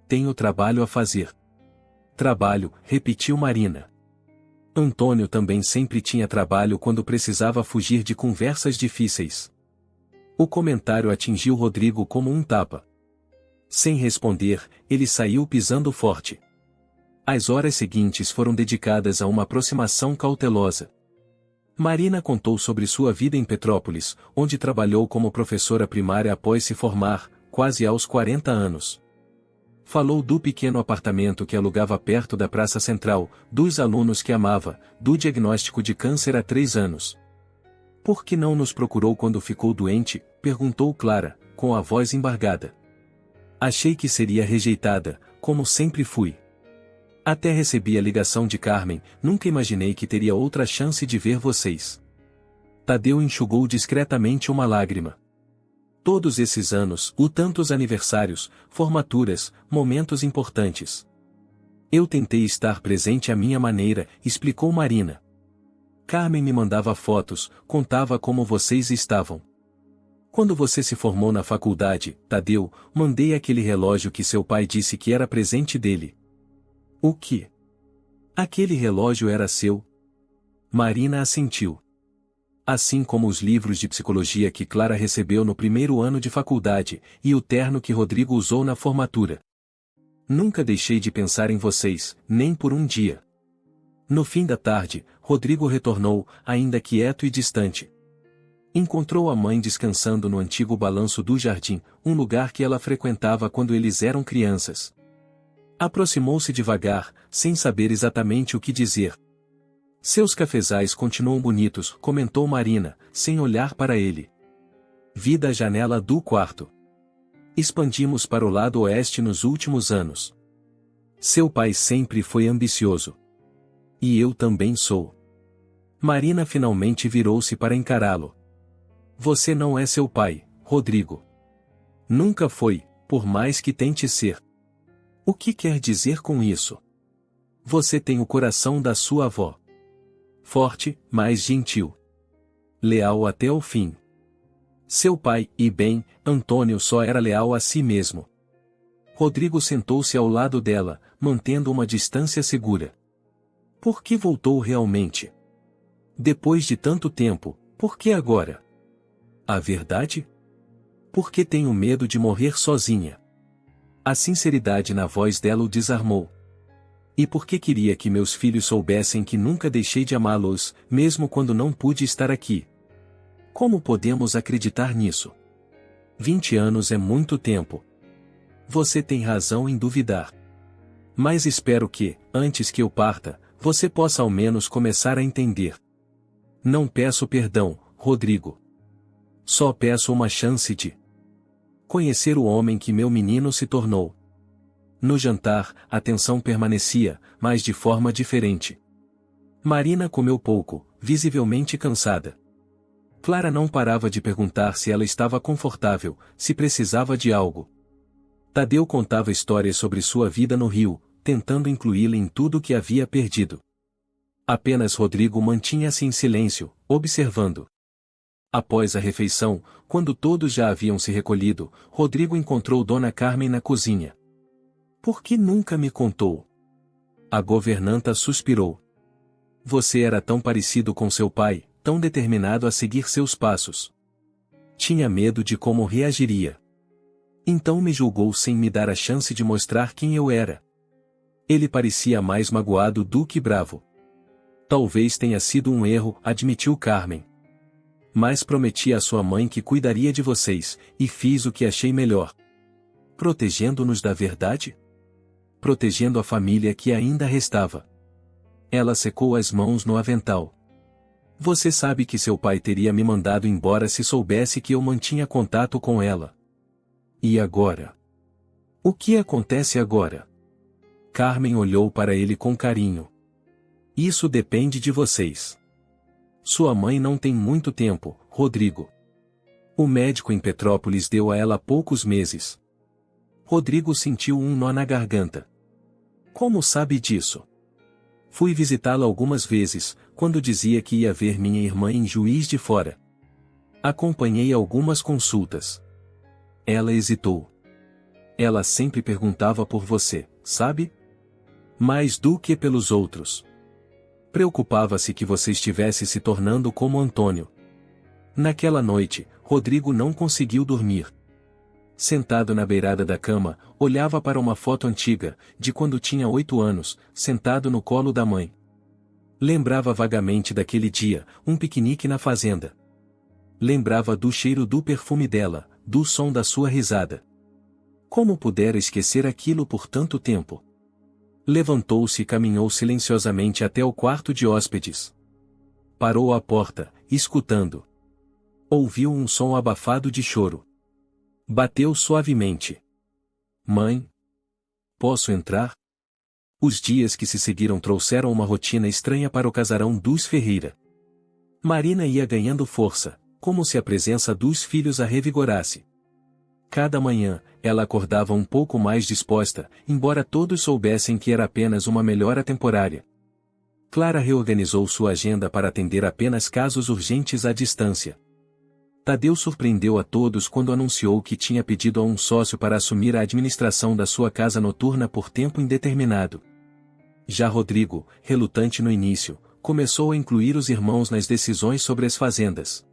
Tenho trabalho a fazer. Trabalho, repetiu Marina. Antônio também sempre tinha trabalho quando precisava fugir de conversas difíceis. O comentário atingiu Rodrigo como um tapa. Sem responder, ele saiu pisando forte. As horas seguintes foram dedicadas a uma aproximação cautelosa. Marina contou sobre sua vida em Petrópolis, onde trabalhou como professora primária após se formar, quase aos 40 anos. Falou do pequeno apartamento que alugava perto da Praça Central, dos alunos que amava, do diagnóstico de câncer há 3 anos. Por que não nos procurou quando ficou doente? Perguntou Clara, com a voz embargada. Achei que seria rejeitada, como sempre fui. Até recebi a ligação de Carmen, nunca imaginei que teria outra chance de ver vocês. Tadeu enxugou discretamente uma lágrima. Todos esses anos, tantos aniversários, formaturas, momentos importantes. Eu tentei estar presente à minha maneira, explicou Marina. Carmen me mandava fotos, contava como vocês estavam. Quando você se formou na faculdade, Tadeu, mandei aquele relógio que seu pai disse que era presente dele. O que? Aquele relógio era seu? Marina assentiu. Assim como os livros de psicologia que Clara recebeu no primeiro ano de faculdade, e o terno que Rodrigo usou na formatura. Nunca deixei de pensar em vocês, nem por um dia. No fim da tarde, Rodrigo retornou, ainda quieto e distante. Encontrou a mãe descansando no antigo balanço do jardim, um lugar que ela frequentava quando eles eram crianças. Aproximou-se devagar, sem saber exatamente o que dizer. Seus cafezais continuam bonitos, comentou Marina, sem olhar para ele. Vi da janela do quarto. Expandimos para o lado oeste nos últimos anos. Seu pai sempre foi ambicioso. E eu também sou. Marina finalmente virou-se para encará-lo. Você não é seu pai, Rodrigo. Nunca foi, por mais que tente ser. O que quer dizer com isso? Você tem o coração da sua avó. Forte, mas gentil. Leal até o fim. Seu pai, e bem, Antônio só era leal a si mesmo. Rodrigo sentou-se ao lado dela, mantendo uma distância segura. Por que voltou realmente? Depois de tanto tempo, por que agora? A verdade? Porque tenho medo de morrer sozinha. A sinceridade na voz dela o desarmou. E porque queria que meus filhos soubessem que nunca deixei de amá-los, mesmo quando não pude estar aqui. Como podemos acreditar nisso? 20 anos é muito tempo. Você tem razão em duvidar. Mas espero que, antes que eu parta, você possa ao menos começar a entender. Não peço perdão, Rodrigo. Só peço uma chance de conhecer o homem que meu menino se tornou. No jantar, a tensão permanecia, mas de forma diferente. Marina comeu pouco, visivelmente cansada. Clara não parava de perguntar se ela estava confortável, se precisava de algo. Tadeu contava histórias sobre sua vida no Rio, tentando incluí-la em tudo que havia perdido. Apenas Rodrigo mantinha-se em silêncio, observando. Após a refeição, quando todos já haviam se recolhido, Rodrigo encontrou Dona Carmen na cozinha. Por que nunca me contou? A governanta suspirou. Você era tão parecido com seu pai, tão determinado a seguir seus passos. Tinha medo de como reagiria. Então me julgou sem me dar a chance de mostrar quem eu era. Ele parecia mais magoado do que bravo. Talvez tenha sido um erro, admitiu Carmen. Mas prometi à sua mãe que cuidaria de vocês, e fiz o que achei melhor. Protegendo-nos da verdade? Protegendo a família que ainda restava. Ela secou as mãos no avental. Você sabe que seu pai teria me mandado embora se soubesse que eu mantinha contato com ela. E agora? O que acontece agora? Carmen olhou para ele com carinho. Isso depende de vocês. Sua mãe não tem muito tempo, Rodrigo. O médico em Petrópolis deu a ela poucos meses. Rodrigo sentiu um nó na garganta. Como sabe disso? Fui visitá-la algumas vezes, quando dizia que ia ver minha irmã em Juiz de Fora. Acompanhei algumas consultas. Ela hesitou. Ela sempre perguntava por você, sabe? Mais do que pelos outros. Preocupava-se que você estivesse se tornando como Antônio. Naquela noite, Rodrigo não conseguiu dormir. Sentado na beirada da cama, olhava para uma foto antiga, de quando tinha 8 anos, sentado no colo da mãe. Lembrava vagamente daquele dia, um piquenique na fazenda. Lembrava do cheiro do perfume dela, do som da sua risada. Como pudera esquecer aquilo por tanto tempo? Levantou-se e caminhou silenciosamente até o quarto de hóspedes. Parou à porta, escutando. Ouviu um som abafado de choro. Bateu suavemente. Mãe? Posso entrar? Os dias que se seguiram trouxeram uma rotina estranha para o casarão dos Ferreira. Marina ia ganhando força, como se a presença dos filhos a revigorasse. Cada manhã, ela acordava um pouco mais disposta, embora todos soubessem que era apenas uma melhora temporária. Clara reorganizou sua agenda para atender apenas casos urgentes à distância. Tadeu surpreendeu a todos quando anunciou que tinha pedido a um sócio para assumir a administração da sua casa noturna por tempo indeterminado. Já Rodrigo, relutante no início, começou a incluir os irmãos nas decisões sobre as fazendas.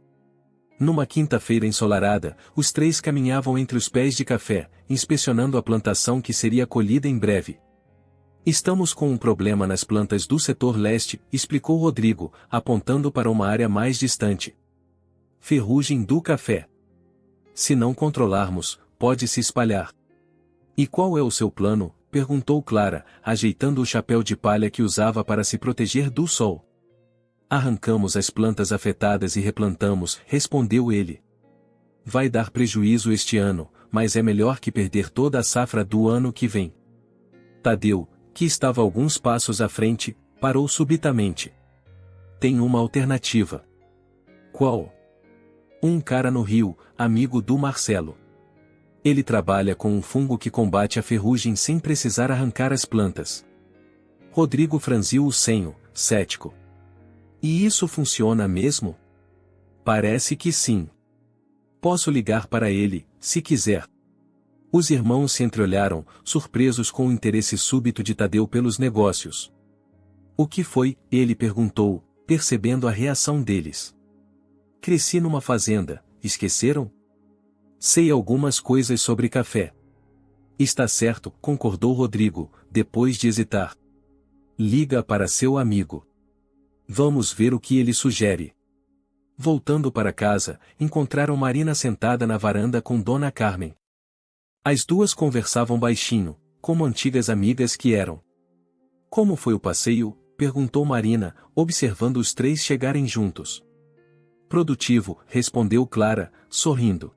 Numa quinta-feira ensolarada, os três caminhavam entre os pés de café, inspecionando a plantação que seria colhida em breve. Estamos com um problema nas plantas do setor leste, explicou Rodrigo, apontando para uma área mais distante. Ferrugem do café. Se não controlarmos, pode se espalhar. E qual é o seu plano? Perguntou Clara, ajeitando o chapéu de palha que usava para se proteger do sol. Arrancamos as plantas afetadas e replantamos, respondeu ele. Vai dar prejuízo este ano, mas é melhor que perder toda a safra do ano que vem. Tadeu, que estava alguns passos à frente, parou subitamente. Tem uma alternativa. Qual? Um cara no Rio, amigo do Marcelo. Ele trabalha com um fungo que combate a ferrugem sem precisar arrancar as plantas. Rodrigo franziu o senho, cético. E isso funciona mesmo? Parece que sim. Posso ligar para ele, se quiser. Os irmãos se entreolharam, surpresos com o interesse súbito de Tadeu pelos negócios. O que foi? Ele perguntou, percebendo a reação deles. Cresci numa fazenda, esqueceram? Sei algumas coisas sobre café. Está certo, concordou Rodrigo, depois de hesitar. Liga para seu amigo. Vamos ver o que ele sugere. Voltando para casa, encontraram Marina sentada na varanda com Dona Carmen. As duas conversavam baixinho, como antigas amigas que eram. Como foi o passeio? Perguntou Marina, observando os três chegarem juntos. Produtivo, respondeu Clara, sorrindo.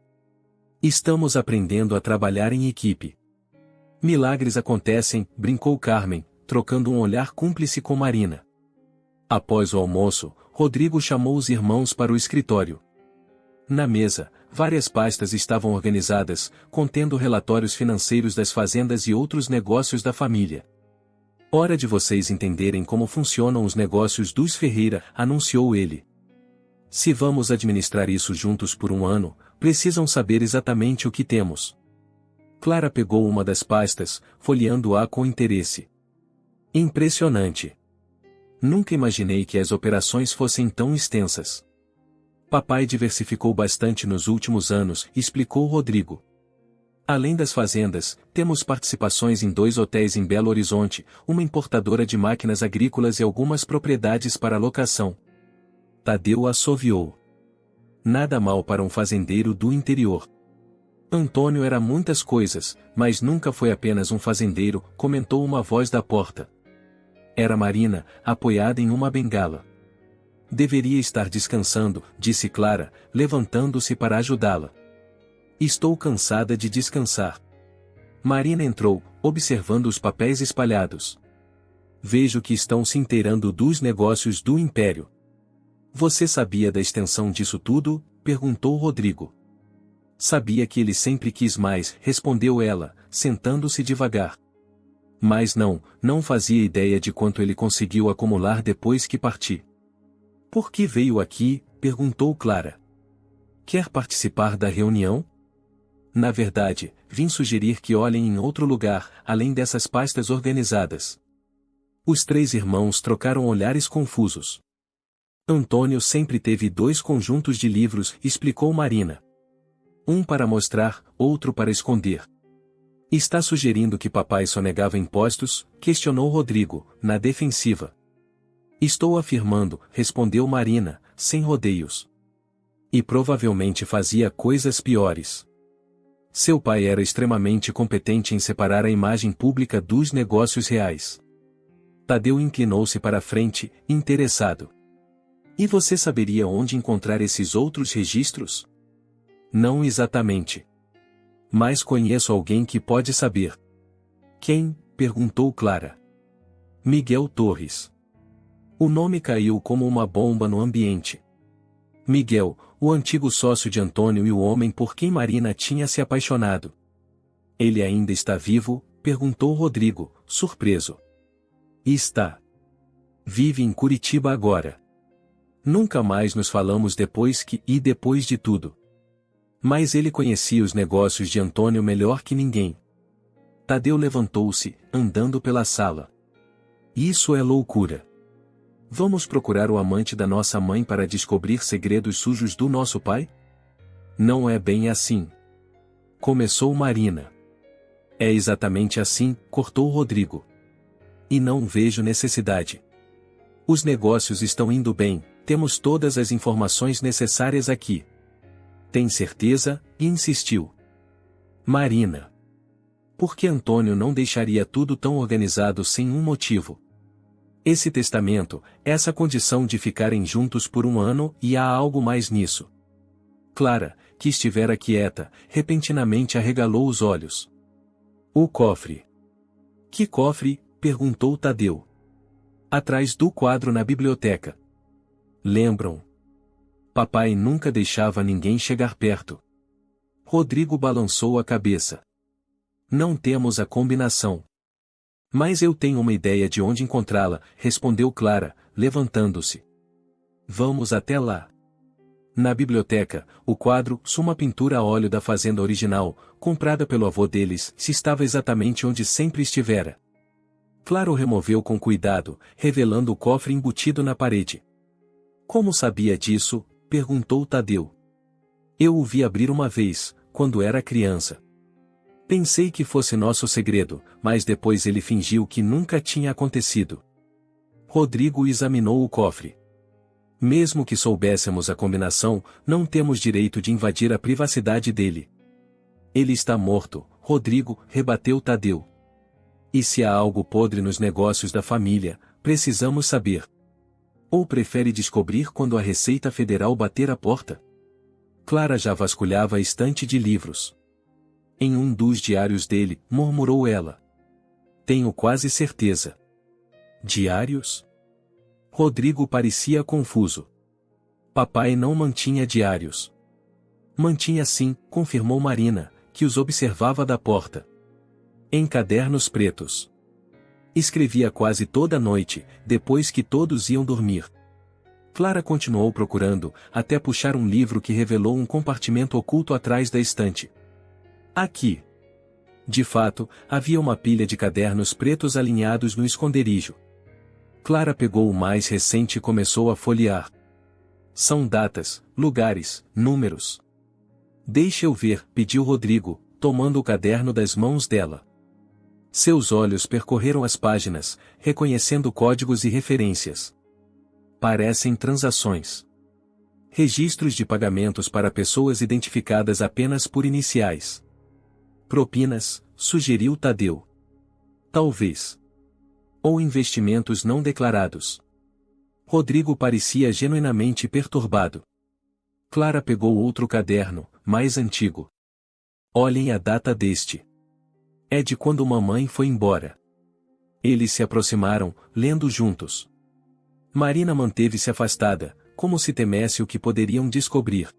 Estamos aprendendo a trabalhar em equipe. Milagres acontecem, brincou Carmen, trocando um olhar cúmplice com Marina. Após o almoço, Rodrigo chamou os irmãos para o escritório. Na mesa, várias pastas estavam organizadas, contendo relatórios financeiros das fazendas e outros negócios da família. Hora de vocês entenderem como funcionam os negócios dos Ferreira, anunciou ele. Se vamos administrar isso juntos por um ano, precisam saber exatamente o que temos. Clara pegou uma das pastas, folheando-a com interesse. Impressionante. Nunca imaginei que as operações fossem tão extensas. Papai diversificou bastante nos últimos anos, explicou Rodrigo. Além das fazendas, temos participações em 2 hotéis em Belo Horizonte, uma importadora de máquinas agrícolas e algumas propriedades para locação. Tadeu assoviou. Nada mal para um fazendeiro do interior. Antônio era muitas coisas, mas nunca foi apenas um fazendeiro, comentou uma voz da porta. Era Marina, apoiada em uma bengala. Deveria estar descansando, disse Clara, levantando-se para ajudá-la. Estou cansada de descansar. Marina entrou, observando os papéis espalhados. Vejo que estão se inteirando dos negócios do Império. Você sabia da extensão disso tudo? Perguntou Rodrigo. Sabia que ele sempre quis mais, respondeu ela, sentando-se devagar. Mas não fazia ideia de quanto ele conseguiu acumular depois que parti. Por que veio aqui? Perguntou Clara. Quer participar da reunião? Na verdade, vim sugerir que olhem em outro lugar, além dessas pastas organizadas. Os 3 irmãos trocaram olhares confusos. Antônio sempre teve 2 conjuntos de livros, explicou Marina. Um para mostrar, outro para esconder. Está sugerindo que papai sonegava impostos? Questionou Rodrigo, na defensiva. Estou afirmando, respondeu Marina, sem rodeios. E provavelmente fazia coisas piores. Seu pai era extremamente competente em separar a imagem pública dos negócios reais. Tadeu inclinou-se para a frente, interessado. E você saberia onde encontrar esses outros registros? Não exatamente. Mas conheço alguém que pode saber. Quem? Perguntou Clara. Miguel Torres. O nome caiu como uma bomba no ambiente. Miguel, o antigo sócio de Antônio e o homem por quem Marina tinha se apaixonado. Ele ainda está vivo? Perguntou Rodrigo, surpreso. Está. Vive em Curitiba agora. Nunca mais nos falamos depois de tudo. Mas ele conhecia os negócios de Antônio melhor que ninguém. Tadeu levantou-se, andando pela sala. Isso é loucura. Vamos procurar o amante da nossa mãe para descobrir segredos sujos do nosso pai? Não é bem assim. Começou Marina. É exatamente assim, cortou Rodrigo. E não vejo necessidade. Os negócios estão indo bem, temos todas as informações necessárias aqui. Tem certeza? Insistiu. Marina. Por que Antônio não deixaria tudo tão organizado sem um motivo? Esse testamento, essa condição de ficarem juntos por 1 ano, e há algo mais nisso. Clara, que estivera quieta, repentinamente arregalou os olhos. O cofre. Que cofre? Perguntou Tadeu. Atrás do quadro na biblioteca. Lembram? Papai nunca deixava ninguém chegar perto. Rodrigo balançou a cabeça. Não temos a combinação. Mas eu tenho uma ideia de onde encontrá-la, respondeu Clara, levantando-se. Vamos até lá. Na biblioteca, o quadro, uma pintura a óleo da fazenda original, comprada pelo avô deles, se estava exatamente onde sempre estivera. Clara o removeu com cuidado, revelando o cofre embutido na parede. Como sabia disso? Perguntou Tadeu. Eu o vi abrir uma vez, quando era criança. Pensei que fosse nosso segredo, mas depois ele fingiu que nunca tinha acontecido. Rodrigo examinou o cofre. Mesmo que soubéssemos a combinação, não temos direito de invadir a privacidade dele. Ele está morto, Rodrigo, rebateu Tadeu. E se há algo podre nos negócios da família, precisamos saber. Ou prefere descobrir quando a Receita Federal bater a porta? Clara já vasculhava a estante de livros. Em um dos diários dele, murmurou ela. Tenho quase certeza. Diários? Rodrigo parecia confuso. Papai não mantinha diários. Mantinha sim, confirmou Marina, que os observava da porta. Em cadernos pretos. Escrevia quase toda noite, depois que todos iam dormir. Clara continuou procurando, até puxar um livro que revelou um compartimento oculto atrás da estante. Aqui. De fato, havia uma pilha de cadernos pretos alinhados no esconderijo. Clara pegou o mais recente e começou a folhear. São datas, lugares, números. Deixe eu ver, pediu Rodrigo, tomando o caderno das mãos dela. Seus olhos percorreram as páginas, reconhecendo códigos e referências. Parecem transações. Registros de pagamentos para pessoas identificadas apenas por iniciais. Propinas, sugeriu Tadeu. Talvez. Ou investimentos não declarados. Rodrigo parecia genuinamente perturbado. Clara pegou outro caderno, mais antigo. Olhem a data deste. É de quando mamãe foi embora. Eles se aproximaram, lendo juntos. Marina manteve-se afastada, como se temesse o que poderiam descobrir.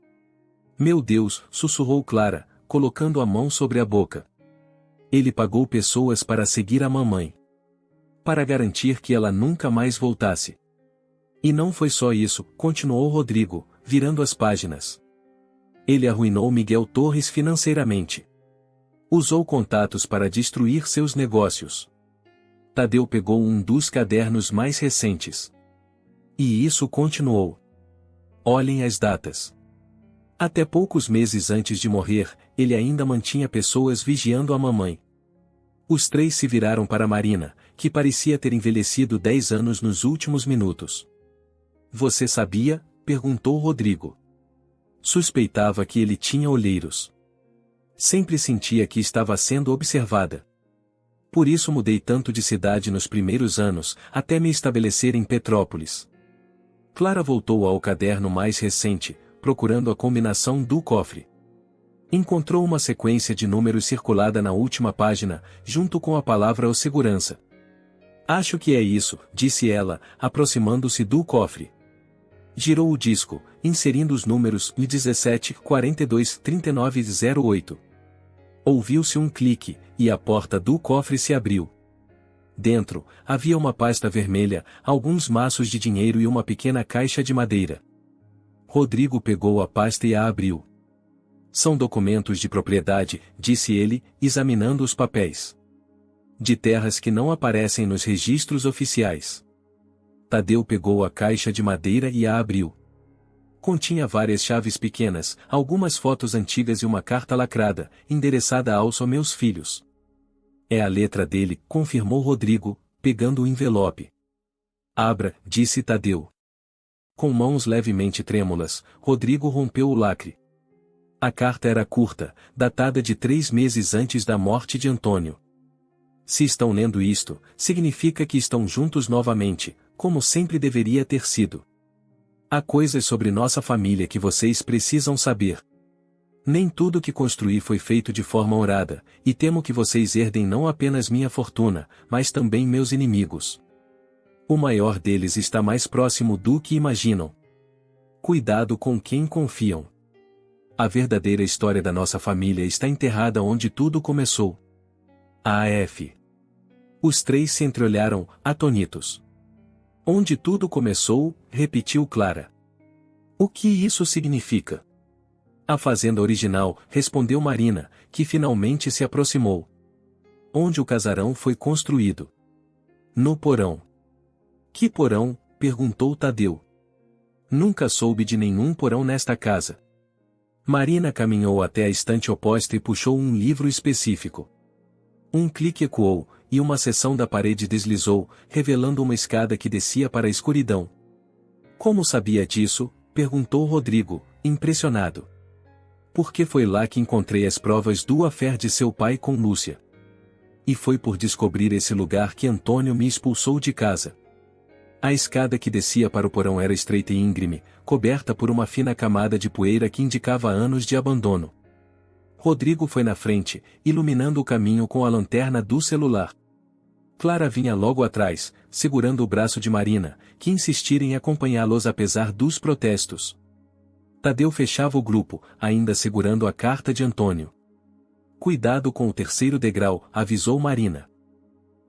Meu Deus, sussurrou Clara, colocando a mão sobre a boca. Ele pagou pessoas para seguir a mamãe. Para garantir que ela nunca mais voltasse. E não foi só isso, continuou Rodrigo, virando as páginas. Ele arruinou Miguel Torres financeiramente. Usou contatos para destruir seus negócios. Tadeu pegou um dos cadernos mais recentes. E isso continuou. Olhem as datas. Até poucos meses antes de morrer, ele ainda mantinha pessoas vigiando a mamãe. Os três se viraram para Marina, que parecia ter envelhecido 10 anos nos últimos minutos. Você sabia? Perguntou Rodrigo. Suspeitava que ele tinha olheiros. Sempre sentia que estava sendo observada. Por isso mudei tanto de cidade nos primeiros anos, até me estabelecer em Petrópolis. Clara voltou ao caderno mais recente, procurando a combinação do cofre. Encontrou uma sequência de números circulada na última página, junto com a palavra "o segurança". Acho que é isso, disse ela, aproximando-se do cofre. Girou o disco, inserindo os números 17, 42, 39 e 08. Ouviu-se um clique, e a porta do cofre se abriu. Dentro, havia uma pasta vermelha, alguns maços de dinheiro e uma pequena caixa de madeira. Rodrigo pegou a pasta e a abriu. São documentos de propriedade, disse ele, examinando os papéis. De terras que não aparecem nos registros oficiais. Tadeu pegou a caixa de madeira e a abriu. Continha várias chaves pequenas, algumas fotos antigas e uma carta lacrada, endereçada aos meus filhos. É a letra dele, confirmou Rodrigo, pegando o envelope. Abra, disse Tadeu. Com mãos levemente trêmulas, Rodrigo rompeu o lacre. A carta era curta, datada de 3 meses antes da morte de Antônio. Se estão lendo isto, significa que estão juntos novamente, como sempre deveria ter sido. Há coisas sobre nossa família que vocês precisam saber. Nem tudo que construí foi feito de forma honrada, e temo que vocês herdem não apenas minha fortuna, mas também meus inimigos. O maior deles está mais próximo do que imaginam. Cuidado com quem confiam. A verdadeira história da nossa família está enterrada onde tudo começou. AF. Os três se entreolharam, atônitos. Onde tudo começou, repetiu Clara. O que isso significa? A fazenda original, respondeu Marina, que finalmente se aproximou. Onde o casarão foi construído? No porão. Que porão? Perguntou Tadeu. Nunca soube de nenhum porão nesta casa. Marina caminhou até a estante oposta e puxou um livro específico. Um clique ecoou, e uma seção da parede deslizou, revelando uma escada que descia para a escuridão. Como sabia disso? Perguntou Rodrigo, impressionado. Porque foi lá que encontrei as provas do affair de seu pai com Lúcia. E foi por descobrir esse lugar que Antônio me expulsou de casa. A escada que descia para o porão era estreita e íngreme, coberta por uma fina camada de poeira que indicava anos de abandono. Rodrigo foi na frente, iluminando o caminho com a lanterna do celular. Clara vinha logo atrás, segurando o braço de Marina, que insistira em acompanhá-los apesar dos protestos. Tadeu fechava o grupo, ainda segurando a carta de Antônio. Cuidado com o terceiro degrau, avisou Marina.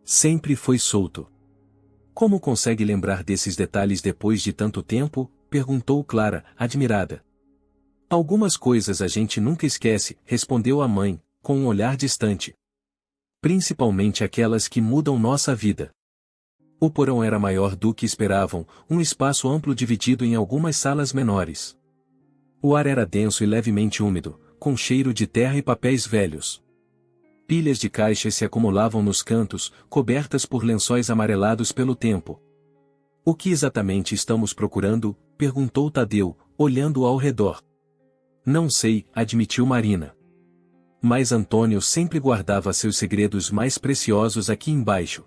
Sempre foi solto. Como consegue lembrar desses detalhes depois de tanto tempo? Perguntou Clara, admirada. Algumas coisas a gente nunca esquece, respondeu a mãe, com um olhar distante. Principalmente aquelas que mudam nossa vida. O porão era maior do que esperavam, um espaço amplo dividido em algumas salas menores. O ar era denso e levemente úmido, com cheiro de terra e papéis velhos. Pilhas de caixas se acumulavam nos cantos, cobertas por lençóis amarelados pelo tempo. O que exatamente estamos procurando? Perguntou Tadeu, olhando ao redor. Não sei, admitiu Marina. Mas Antônio sempre guardava seus segredos mais preciosos aqui embaixo.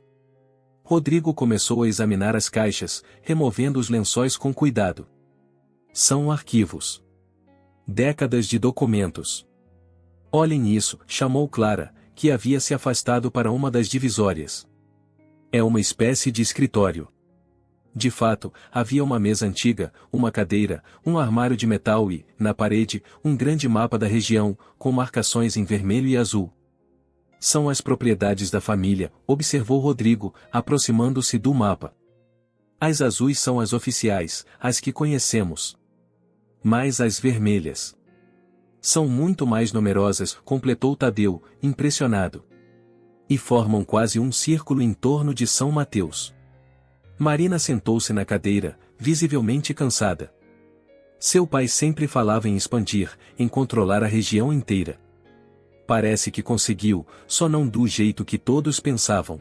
Rodrigo começou a examinar as caixas, removendo os lençóis com cuidado. São arquivos. Décadas de documentos. Olhem isso, chamou Clara, que havia se afastado para uma das divisórias. É uma espécie de escritório. De fato, havia uma mesa antiga, uma cadeira, um armário de metal e, na parede, um grande mapa da região, com marcações em vermelho e azul. São as propriedades da família, observou Rodrigo, aproximando-se do mapa. As azuis são as oficiais, as que conhecemos. Mas as vermelhas são muito mais numerosas, completou Tadeu, impressionado. E formam quase um círculo em torno de São Mateus. Marina sentou-se na cadeira, visivelmente cansada. Seu pai sempre falava em expandir, em controlar a região inteira. Parece que conseguiu, só não do jeito que todos pensavam.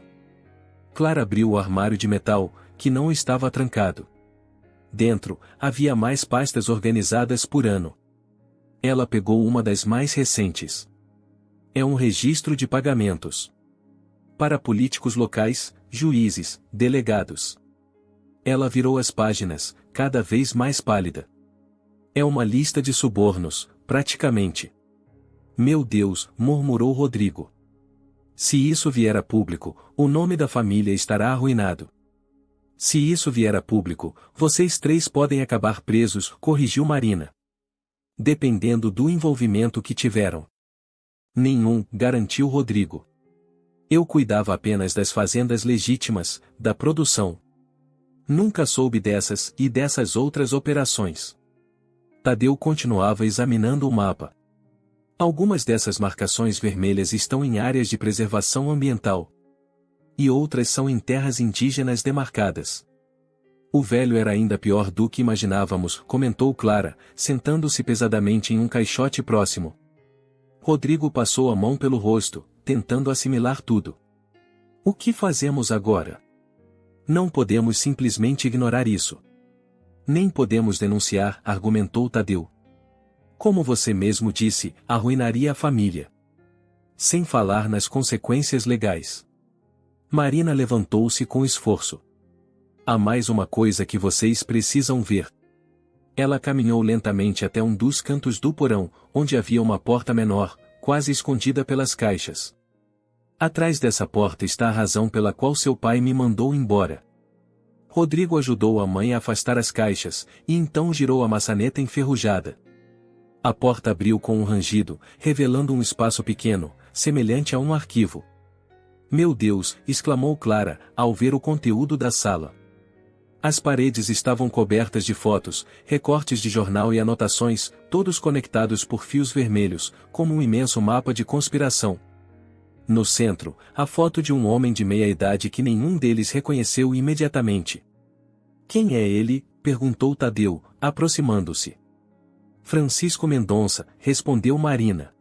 Clara abriu o armário de metal, que não estava trancado. Dentro, havia mais pastas organizadas por ano. Ela pegou uma das mais recentes. É um registro de pagamentos. Para políticos locais, juízes, delegados. Ela virou as páginas, cada vez mais pálida. É uma lista de subornos, praticamente. Meu Deus, murmurou Rodrigo. Se isso vier a público, o nome da família estará arruinado. Se isso vier a público, vocês três podem acabar presos, corrigiu Marina. Dependendo do envolvimento que tiveram. Nenhum, garantiu Rodrigo. Eu cuidava apenas das fazendas legítimas, da produção. Nunca soube dessas e dessas outras operações. Tadeu continuava examinando o mapa. Algumas dessas marcações vermelhas estão em áreas de preservação ambiental. E outras são em terras indígenas demarcadas. O velho era ainda pior do que imaginávamos, comentou Clara, sentando-se pesadamente em um caixote próximo. Rodrigo passou a mão pelo rosto, tentando assimilar tudo. O que fazemos agora? Não podemos simplesmente ignorar isso. Nem podemos denunciar, argumentou Tadeu. Como você mesmo disse, arruinaria a família. Sem falar nas consequências legais. Marina levantou-se com esforço. Há mais uma coisa que vocês precisam ver. Ela caminhou lentamente até um dos cantos do porão, onde havia uma porta menor, quase escondida pelas caixas. Atrás dessa porta está a razão pela qual seu pai me mandou embora. Rodrigo ajudou a mãe a afastar as caixas, e então girou a maçaneta enferrujada. A porta abriu com um rangido, revelando um espaço pequeno, semelhante a um arquivo. Meu Deus, exclamou Clara, ao ver o conteúdo da sala. As paredes estavam cobertas de fotos, recortes de jornal e anotações, todos conectados por fios vermelhos, como um imenso mapa de conspiração. No centro, a foto de um homem de meia-idade que nenhum deles reconheceu imediatamente. Quem é ele? Perguntou Tadeu, aproximando-se. Francisco Mendonça, respondeu Marina.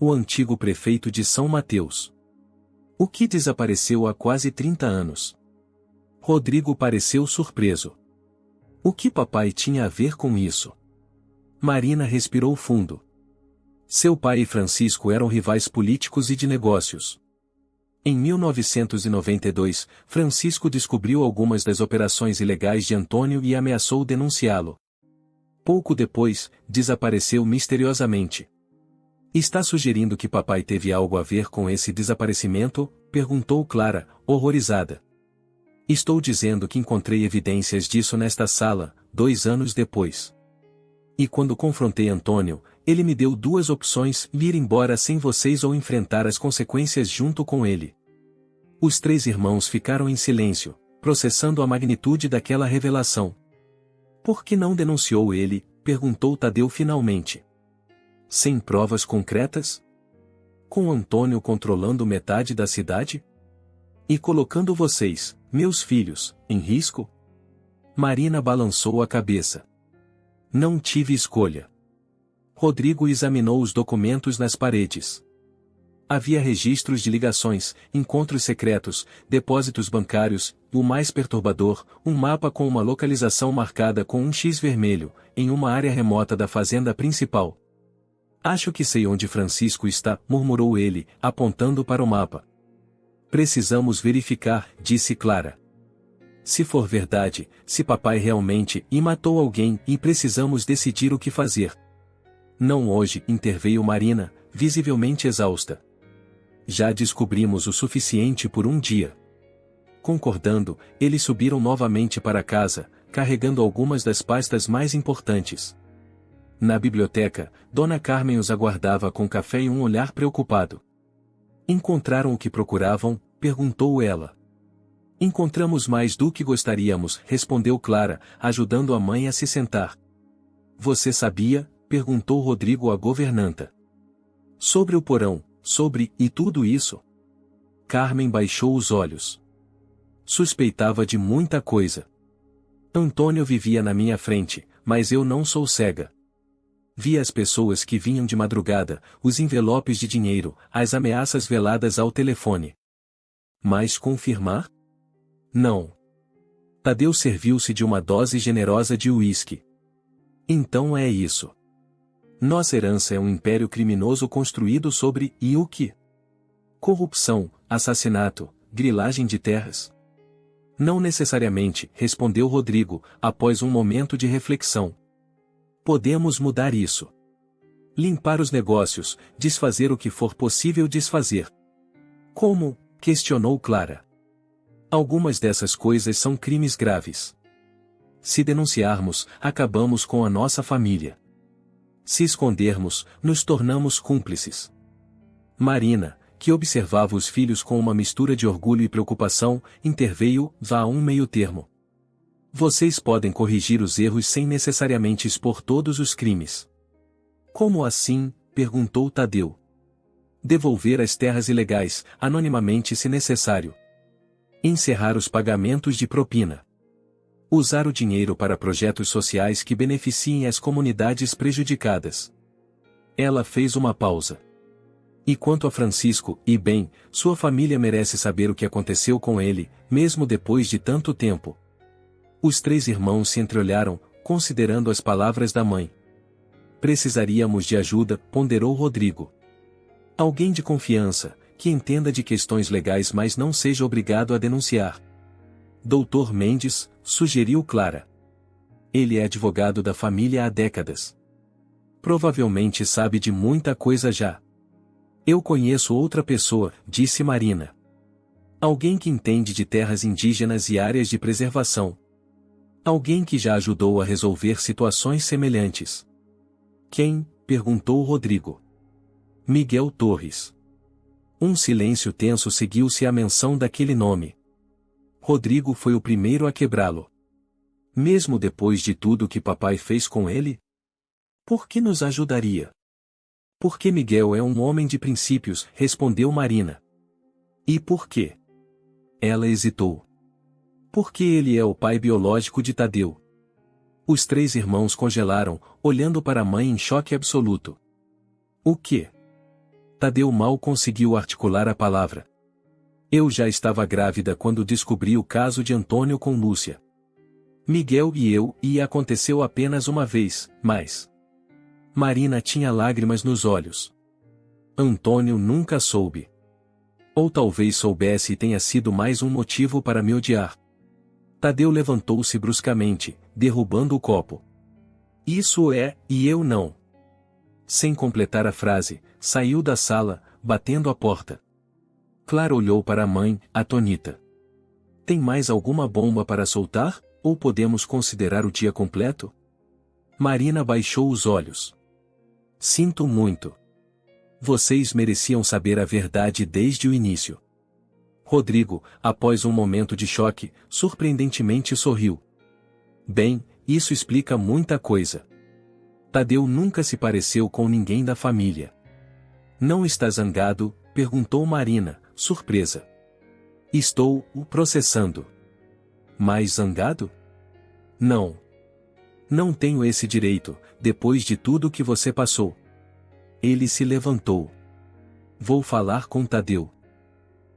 O antigo prefeito de São Mateus. O que desapareceu há quase 30 anos. Rodrigo pareceu surpreso. O que papai tinha a ver com isso? Marina respirou fundo. Seu pai e Francisco eram rivais políticos e de negócios. Em 1992, Francisco descobriu algumas das operações ilegais de Antônio e ameaçou denunciá-lo. Pouco depois, desapareceu misteriosamente. Está sugerindo que papai teve algo a ver com esse desaparecimento? Perguntou Clara, horrorizada. Estou dizendo que encontrei evidências disso nesta sala, 2 anos depois. E quando confrontei Antônio, ele me deu 2 opções: ir embora sem vocês ou enfrentar as consequências junto com ele. Os 3 irmãos ficaram em silêncio, processando a magnitude daquela revelação. Por que não denunciou ele? Perguntou Tadeu finalmente. Sem provas concretas? Com Antônio controlando metade da cidade? E colocando vocês, meus filhos, em risco? Marina balançou a cabeça. Não tive escolha. Rodrigo examinou os documentos nas paredes. Havia registros de ligações, encontros secretos, depósitos bancários, o mais perturbador, um mapa com uma localização marcada com um X vermelho, em uma área remota da fazenda principal. Acho que sei onde Francisco está, murmurou ele, apontando para o mapa. Precisamos verificar, disse Clara. Se for verdade, se papai realmente matou alguém e precisamos decidir o que fazer. Não hoje, interveio Marina, visivelmente exausta. Já descobrimos o suficiente por um dia. Concordando, eles subiram novamente para casa, carregando algumas das pastas mais importantes. Na biblioteca, Dona Carmen os aguardava com café e um olhar preocupado. Encontraram o que procuravam? Perguntou ela. Encontramos mais do que gostaríamos, respondeu Clara, ajudando a mãe a se sentar. Você sabia? Perguntou Rodrigo à governanta. Sobre o porão, e tudo isso? Carmen baixou os olhos. Suspeitava de muita coisa. Antônio vivia na minha frente, mas eu não sou cega. Via as pessoas que vinham de madrugada, os envelopes de dinheiro, as ameaças veladas ao telefone. Mas confirmar? Não. Tadeu serviu-se de uma dose generosa de uísque. Então é isso. Nossa herança é um império criminoso construído sobre o quê? Corrupção, assassinato, grilagem de terras? Não necessariamente, respondeu Rodrigo, após um momento de reflexão. Podemos mudar isso. Limpar os negócios, desfazer o que for possível desfazer. Como? Questionou Clara. Algumas dessas coisas são crimes graves. Se denunciarmos, acabamos com a nossa família. Se escondermos, nos tornamos cúmplices. Marina, que observava os filhos com uma mistura de orgulho e preocupação, interveio, vá a um meio-termo. Vocês podem corrigir os erros sem necessariamente expor todos os crimes. Como assim? Perguntou Tadeu. Devolver as terras ilegais, anonimamente se necessário. Encerrar os pagamentos de propina. Usar o dinheiro para projetos sociais que beneficiem as comunidades prejudicadas. Ela fez uma pausa. E quanto a Francisco, bem, sua família merece saber o que aconteceu com ele, mesmo depois de tanto tempo. Os três irmãos se entreolharam, considerando as palavras da mãe. Precisaríamos de ajuda, ponderou Rodrigo. Alguém de confiança, que entenda de questões legais mas não seja obrigado a denunciar. Dr. Mendes, sugeriu Clara. Ele é advogado da família há décadas. Provavelmente sabe de muita coisa já. Eu conheço outra pessoa, disse Marina. Alguém que entende de terras indígenas e áreas de preservação. Alguém que já ajudou a resolver situações semelhantes. Quem? Perguntou Rodrigo. Miguel Torres. Um silêncio tenso seguiu-se à menção daquele nome. Rodrigo foi o primeiro a quebrá-lo. Mesmo depois de tudo que papai fez com ele? Por que nos ajudaria? Porque Miguel é um homem de princípios, respondeu Marina. E por quê? Ela hesitou. Porque ele é o pai biológico de Tadeu. Os três irmãos congelaram, olhando para a mãe em choque absoluto. O quê? Tadeu mal conseguiu articular a palavra. Eu já estava grávida quando descobri o caso de Antônio com Lúcia. Miguel e aconteceu apenas uma vez, mas... Marina tinha lágrimas nos olhos. Antônio nunca soube. Ou talvez soubesse e tenha sido mais um motivo para me odiar. Tadeu levantou-se bruscamente, derrubando o copo. Isso é, e eu não. Sem completar a frase, saiu da sala, batendo a porta. Clara olhou para a mãe, atônita. Tem mais alguma bomba para soltar, ou podemos considerar o dia completo? Marina baixou os olhos. Sinto muito. Vocês mereciam saber a verdade desde o início. Rodrigo, após um momento de choque, surpreendentemente sorriu. Bem, isso explica muita coisa. Tadeu nunca se pareceu com ninguém da família. Não está zangado? Perguntou Marina, surpresa. Estou o processando. Mais zangado? Não. Não tenho esse direito, depois de tudo que você passou. Ele se levantou. Vou falar com Tadeu.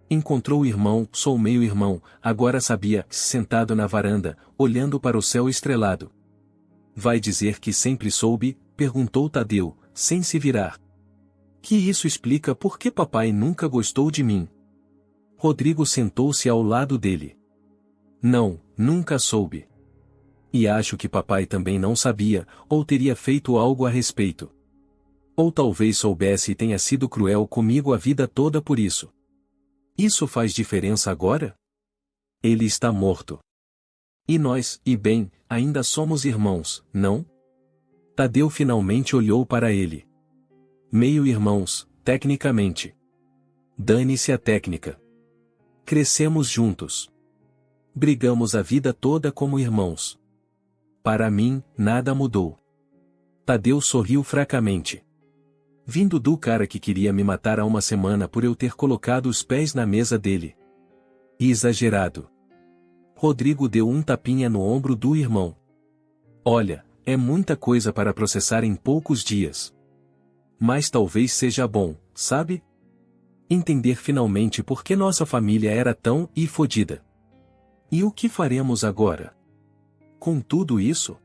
Encontrou o irmão, sou meio-irmão, agora sabia, sentado na varanda, olhando para o céu estrelado. Vai dizer que sempre soube? Perguntou Tadeu, sem se virar. Que isso explica por que papai nunca gostou de mim. Rodrigo sentou-se ao lado dele. Não, nunca soube. E acho que papai também não sabia, ou teria feito algo a respeito. Ou talvez soubesse e tenha sido cruel comigo a vida toda por isso. Isso faz diferença agora? Ele está morto. E nós, e bem, ainda somos irmãos, não? Tadeu finalmente olhou para ele. Meio-irmãos, tecnicamente. Dane-se a técnica. Crescemos juntos. Brigamos a vida toda como irmãos. Para mim, nada mudou. Tadeu sorriu fracamente. Vindo do cara que queria me matar há uma semana por eu ter colocado os pés na mesa dele. Exagerado. Rodrigo deu um tapinha no ombro do irmão. Olha, é muita coisa para processar em poucos dias. Mas talvez seja bom, sabe? Entender finalmente por que nossa família era tão fodida. E o que faremos agora? Com tudo isso?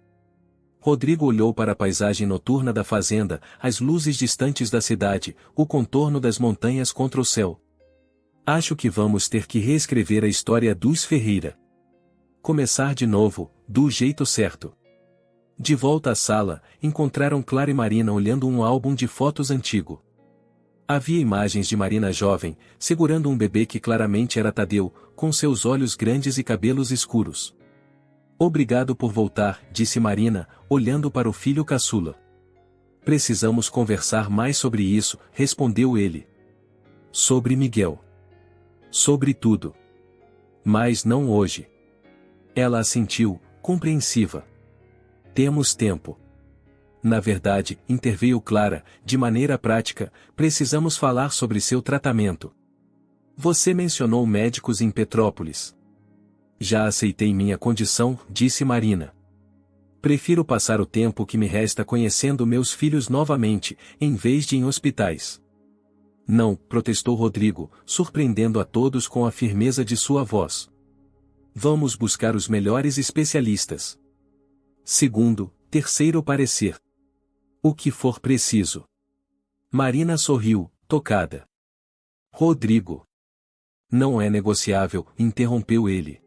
Rodrigo olhou para a paisagem noturna da fazenda, as luzes distantes da cidade, o contorno das montanhas contra o céu. Acho que vamos ter que reescrever a história dos Ferreira. Começar de novo, do jeito certo. De volta à sala, encontraram Clara e Marina olhando um álbum de fotos antigo. Havia imagens de Marina jovem, segurando um bebê que claramente era Tadeu, com seus olhos grandes e cabelos escuros. Obrigado por voltar, disse Marina, olhando para o filho caçula. Precisamos conversar mais sobre isso, respondeu ele. Sobre Miguel. Sobre tudo. Mas não hoje. Ela assentiu, compreensiva. Temos tempo. Na verdade, interveio Clara, de maneira prática, precisamos falar sobre seu tratamento. Você mencionou médicos em Petrópolis. Já aceitei minha condição, disse Marina. Prefiro passar o tempo que me resta conhecendo meus filhos novamente, em vez de em hospitais. Não, protestou Rodrigo, surpreendendo a todos com a firmeza de sua voz. Vamos buscar os melhores especialistas. Segundo, terceiro parecer. O que for preciso. Marina sorriu, tocada. Rodrigo. Não é negociável, interrompeu ele.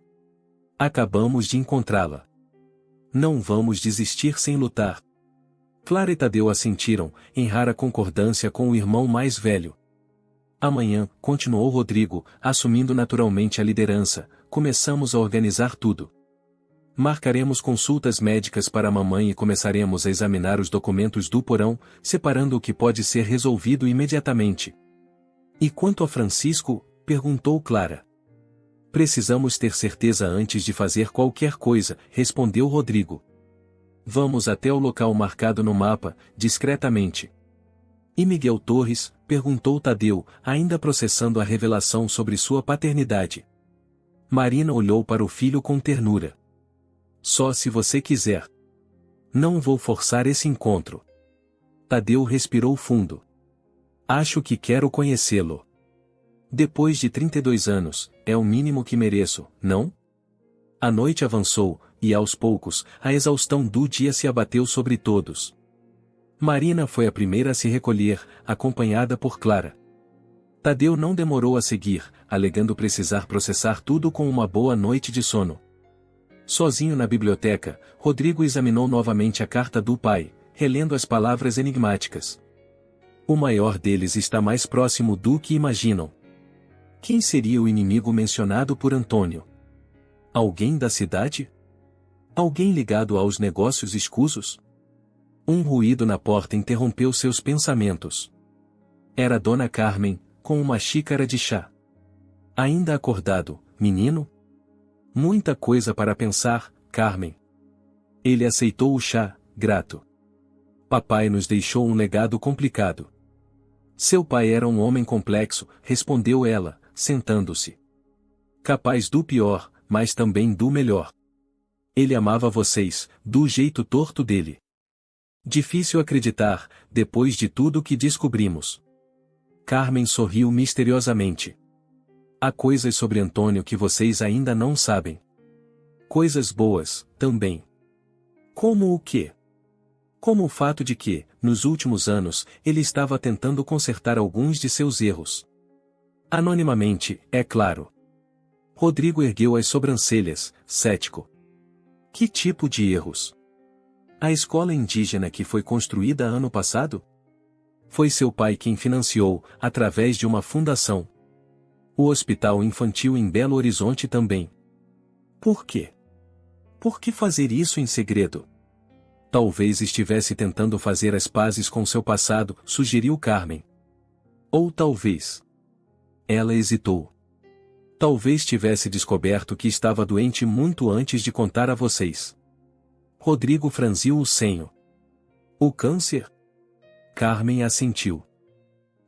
Acabamos de encontrá-la. Não vamos desistir sem lutar. Clara e Tadeu assentiram, em rara concordância com o irmão mais velho. Amanhã, continuou Rodrigo, assumindo naturalmente a liderança, começamos a organizar tudo. Marcaremos consultas médicas para a mamãe e começaremos a examinar os documentos do porão, separando o que pode ser resolvido imediatamente. E quanto a Francisco? Perguntou Clara. Precisamos ter certeza antes de fazer qualquer coisa, respondeu Rodrigo. Vamos até o local marcado no mapa, discretamente. E Miguel Torres? Perguntou Tadeu, ainda processando a revelação sobre sua paternidade. Marina olhou para o filho com ternura. Só se você quiser. Não vou forçar esse encontro. Tadeu respirou fundo. Acho que quero conhecê-lo. Depois de 32 anos, é o mínimo que mereço, não? A noite avançou, e aos poucos, a exaustão do dia se abateu sobre todos. Marina foi a primeira a se recolher, acompanhada por Clara. Tadeu não demorou a seguir, alegando precisar processar tudo com uma boa noite de sono. Sozinho na biblioteca, Rodrigo examinou novamente a carta do pai, relendo as palavras enigmáticas. O maior deles está mais próximo do que imaginam. Quem seria o inimigo mencionado por Antônio? Alguém da cidade? Alguém ligado aos negócios escusos? Um ruído na porta interrompeu seus pensamentos. Era Dona Carmen, com uma xícara de chá. Ainda acordado, menino? Muita coisa para pensar, Carmen. Ele aceitou o chá, grato. Papai nos deixou um legado complicado. Seu pai era um homem complexo, respondeu ela, sentando-se. Capaz do pior, mas também do melhor. Ele amava vocês, do jeito torto dele. Difícil acreditar, depois de tudo que descobrimos. Carmen sorriu misteriosamente. Há coisas sobre Antônio que vocês ainda não sabem. Coisas boas, também. Como o quê? Como o fato de que, nos últimos anos, ele estava tentando consertar alguns de seus erros. Anonimamente, é claro. Rodrigo ergueu as sobrancelhas, cético. Que tipo de erros? A escola indígena que foi construída ano passado? Foi seu pai quem financiou, através de uma fundação. O hospital infantil em Belo Horizonte também. Por quê? Por que fazer isso em segredo? Talvez estivesse tentando fazer as pazes com seu passado, sugeriu Carmen. Ou talvez. Ela hesitou. Talvez tivesse descoberto que estava doente muito antes de contar a vocês. Rodrigo franziu o senho. O câncer? Carmen assentiu.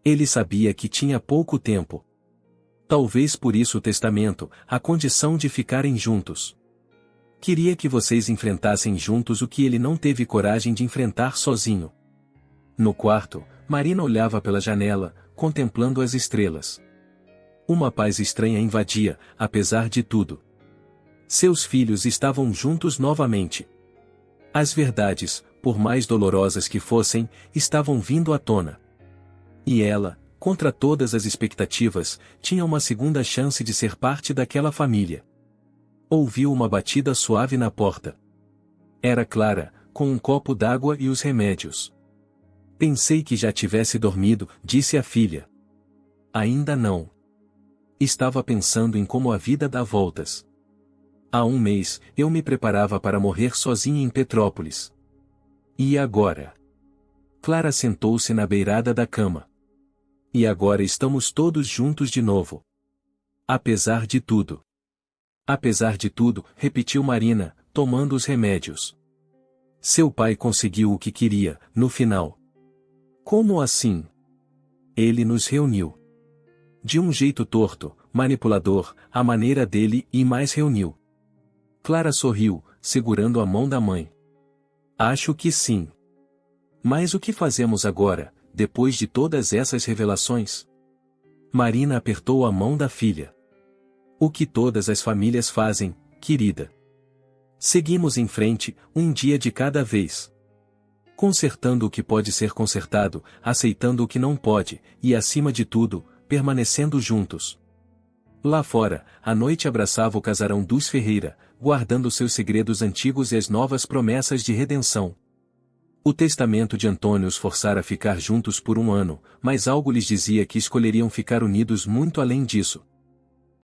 Ele sabia que tinha pouco tempo. Talvez por isso o testamento, a condição de ficarem juntos. Queria que vocês enfrentassem juntos o que ele não teve coragem de enfrentar sozinho. No quarto, Marina olhava pela janela, contemplando as estrelas. Uma paz estranha invadia, apesar de tudo. Seus filhos estavam juntos novamente. As verdades, por mais dolorosas que fossem, estavam vindo à tona. E ela, contra todas as expectativas, tinha uma segunda chance de ser parte daquela família. Ouviu uma batida suave na porta. Era Clara, com um copo d'água e os remédios. Pensei que já tivesse dormido, disse a filha. Ainda não. Estava pensando em como a vida dá voltas. Há um mês, eu me preparava para morrer sozinha em Petrópolis. E agora? Clara sentou-se na beirada da cama. E agora estamos todos juntos de novo. Apesar de tudo. Apesar de tudo, repetiu Marina, tomando os remédios. Seu pai conseguiu o que queria, no final. Como assim? Ele nos reuniu. De um jeito torto, manipulador, à maneira dele, e mais reuniu. Clara sorriu, segurando a mão da mãe. Acho que sim. Mas o que fazemos agora, depois de todas essas revelações? Marina apertou a mão da filha. O que todas as famílias fazem, querida. Seguimos em frente, um dia de cada vez. Consertando o que pode ser consertado, aceitando o que não pode, e acima de tudo, permanecendo juntos. Lá fora, a noite abraçava o casarão dos Ferreira, guardando seus segredos antigos e as novas promessas de redenção. O testamento de Antônio os forçara a ficar juntos por um ano, mas algo lhes dizia que escolheriam ficar unidos muito além disso.